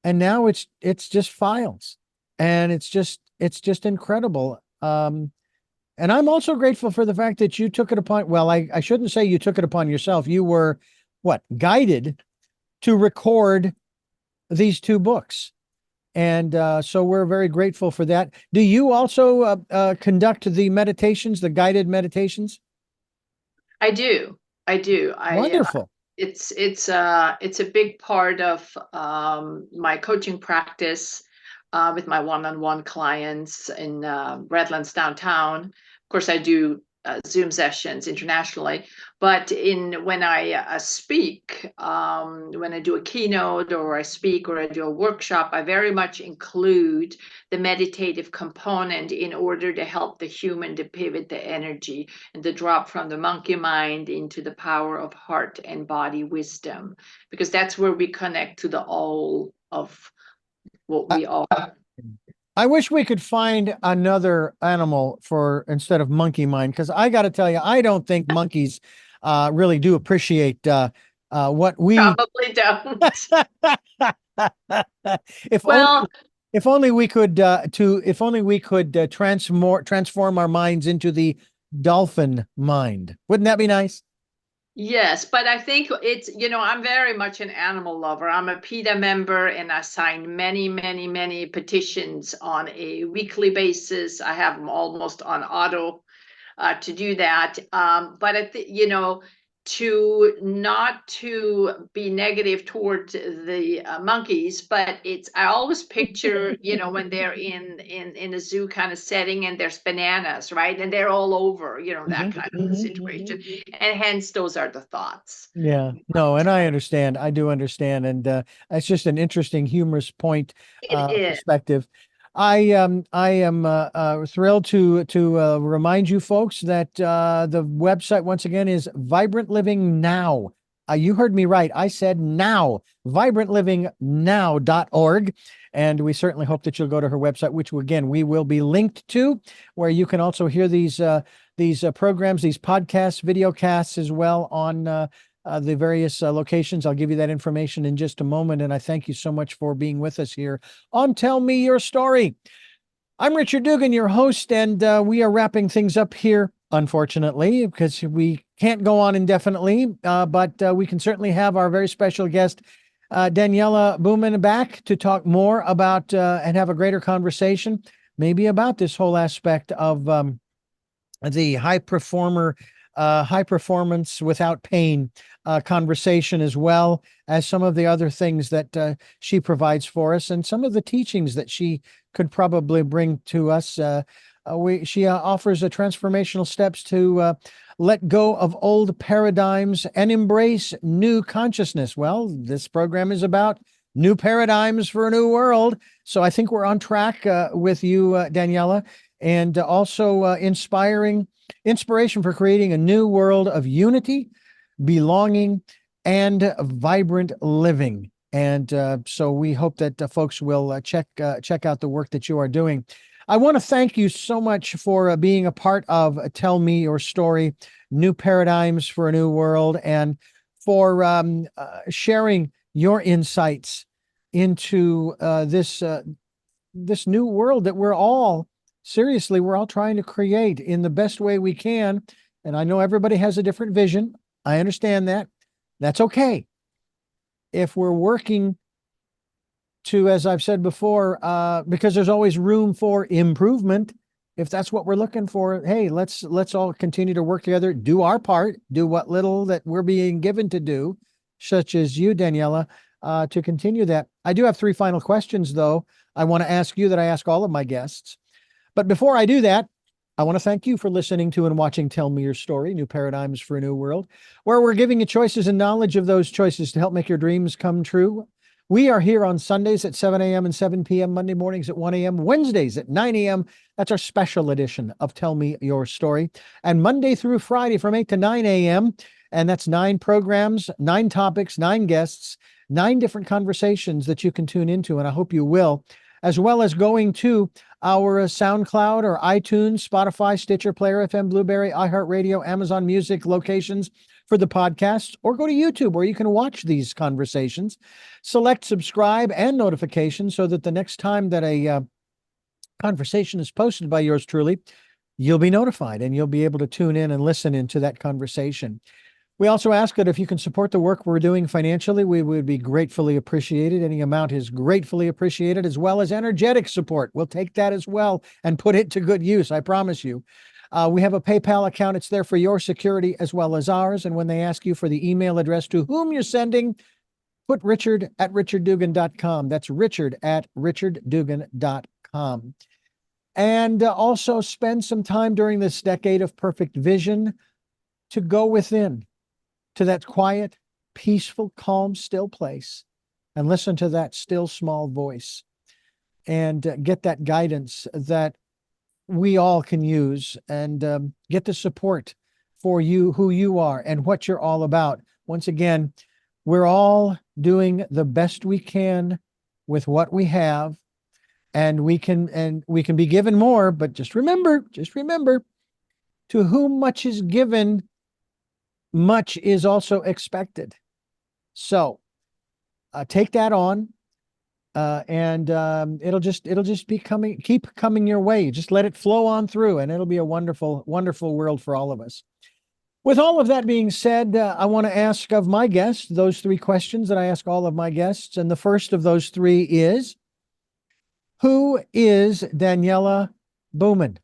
and now it's just files, and it's just incredible. And I'm also grateful for the fact that you took it upon, well, I shouldn't say you took it upon yourself. You were guided to record these two books. And so we're very grateful for that. Do you also conduct the meditations, the guided meditations? I do. I do. Wonderful. It's a big part of my coaching practice with my one-on-one clients in Redlands downtown. Of course, I do Zoom sessions internationally, but when I speak, when I do a keynote or I speak or I do a workshop, I very much include the meditative component in order to help the human to pivot the energy and to drop from the monkey mind into the power of heart and body wisdom, because that's where we connect to the all of what I, we are. I wish we could find another animal for instead of monkey mind, because I got to tell you, I don't think monkeys really do appreciate what we. Probably don't. if only Well, if only we could if only we could transform our minds into the dolphin mind. Wouldn't that be nice? yes, but I think I'm very much an animal lover. I'm a PETA member and I sign many, many, many petitions on a weekly basis. I have them almost on auto to do that. But to not to be negative towards the monkeys, but I always picture, when they're in a zoo kind of setting and there's bananas, right? And they're all over, that kind of situation. And hence those are the thoughts. Yeah, no, and I understand. I do understand, and it's just an interesting, humorous point It is. perspective. I am thrilled to remind you folks that the website once again is Vibrant Living Now. You heard me right. I said now, vibrantlivingnow.org. And we certainly hope that you'll go to her website, which again we will be linked to, where you can also hear these programs, these podcasts, video casts as well on the various locations. I'll give you that information in just a moment. And I thank you so much for being with us here on Tell Me Your Story. I'm Richard Dugan, your host, and we are wrapping things up here, unfortunately, because we can't go on indefinitely, but we can certainly have our very special guest, Daniela Bumann, back to talk more about and have a greater conversation, maybe about this whole aspect of the high performance without pain conversation, as well as some of the other things that she provides for us and some of the teachings that she could probably bring to us. She offers a transformational steps to let go of old paradigms and embrace new consciousness. Well, this program is about new paradigms for a new world. So I think we're on track with you, Daniela, and also inspiration for creating a new world of unity, belonging, and vibrant living. And so we hope that folks will check out the work that you are doing. I want to thank you so much for being a part of Tell Me Your Story, New Paradigms for a New World, and for sharing your insights into this new world that we're all trying to create in the best way we can. And I know everybody has a different vision. I understand that. That's okay. If we're working to, as I've said before, because there's always room for improvement. If that's what we're looking for, hey, let's all continue to work together, do our part, do what little that we're being given to do, such as you, Daniela, to continue that. I do have 3 final questions, though, I want to ask you that I ask all of my guests. But before I do that, I want to thank you for listening to and watching Tell Me Your Story, New Paradigms for a New World, where we're giving you choices and knowledge of those choices to help make your dreams come true. We are here on Sundays at 7 a.m. and 7 p.m., Monday mornings at 1 a.m., Wednesdays at 9 a.m. That's our special edition of Tell Me Your Story. And Monday through Friday from 8 to 9 a.m., and that's 9 programs, 9 topics, 9 guests, 9 different conversations that you can tune into, and I hope you will, as well as going to our SoundCloud or iTunes, Spotify, Stitcher, Player FM, Blueberry, iHeartRadio, Amazon Music locations for the podcast, or go to YouTube where you can watch these conversations. Select subscribe and notifications so that the next time that a conversation is posted by yours truly, you'll be notified and you'll be able to tune in and listen into that conversation. We also ask that if you can support the work we're doing financially, we would be gratefully appreciated. Any amount is gratefully appreciated, as well as energetic support. We'll take that as well and put it to good use, I promise you. We have a PayPal account. It's there for your security as well as ours. And when they ask you for the email address to whom you're sending, put richard@richarddugan.com. That's richard@richarddugan.com. And also spend some time during this decade of perfect vision to go within to that quiet, peaceful, calm, still place and listen to that still small voice and get that guidance that we all can use and get the support for you, who you are and what you're all about. Once again, we're all doing the best we can with what we have, and we can be given more, but just remember, to whom much is given, much is also expected. So take that on, and it'll just keep coming your way. Just let it flow on through, and it'll be a wonderful, wonderful world for all of us. With all of that being said, I want to ask of my guests those three questions that I ask all of my guests. And the first of those three is, who is Daniela Bumann?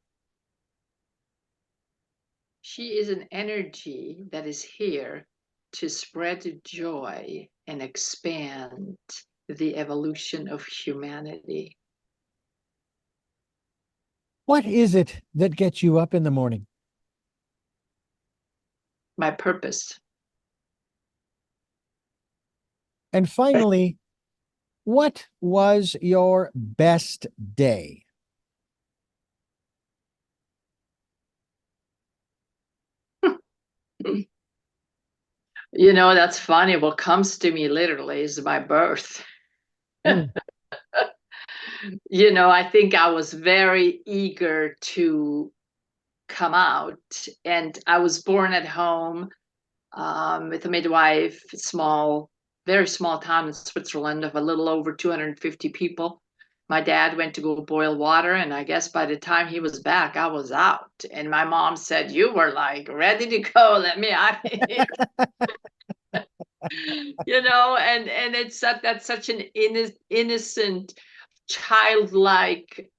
She is an energy that is here to spread joy and expand the evolution of humanity. What is it that gets you up in the morning? My purpose. And finally, what was your best day? You know, that's funny. What comes to me literally is my birth. Mm. You know, I think I was very eager to come out, and I was born at home with a midwife, very small town in Switzerland of a little over 250 people. My dad went to go boil water, and I guess by the time he was back, I was out. And my mom said, "You were like ready to go. Let me out of here." You know, and that's such an innocent, childlike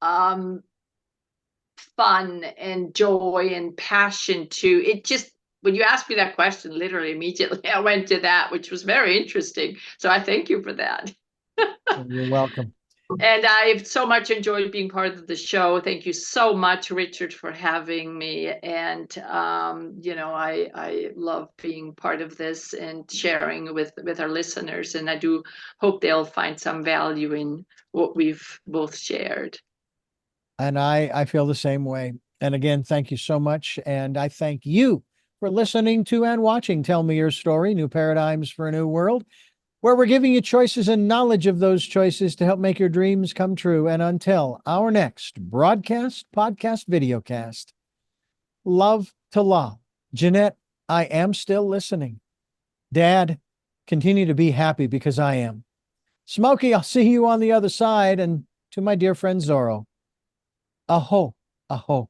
fun and joy and passion to it. Just when you asked me that question, literally immediately I went to that, which was very interesting. So I thank you for that. You're welcome. And I've so much enjoyed being part of the show. Thank you so much, Richard, for having me. And you know, I love being part of this and sharing with our listeners. And I do hope they'll find some value in what we've both shared. And I feel the same way. And again, thank you so much. And I thank you for listening to and watching Tell Me Your Story, New Paradigms for a New World, where we're giving you choices and knowledge of those choices to help make your dreams come true. And until our next broadcast, podcast, videocast, love to La. Jeanette, I am still listening. Dad, continue to be happy because I am. Smokey, I'll see you on the other side. And to my dear friend Zorro, aho, aho.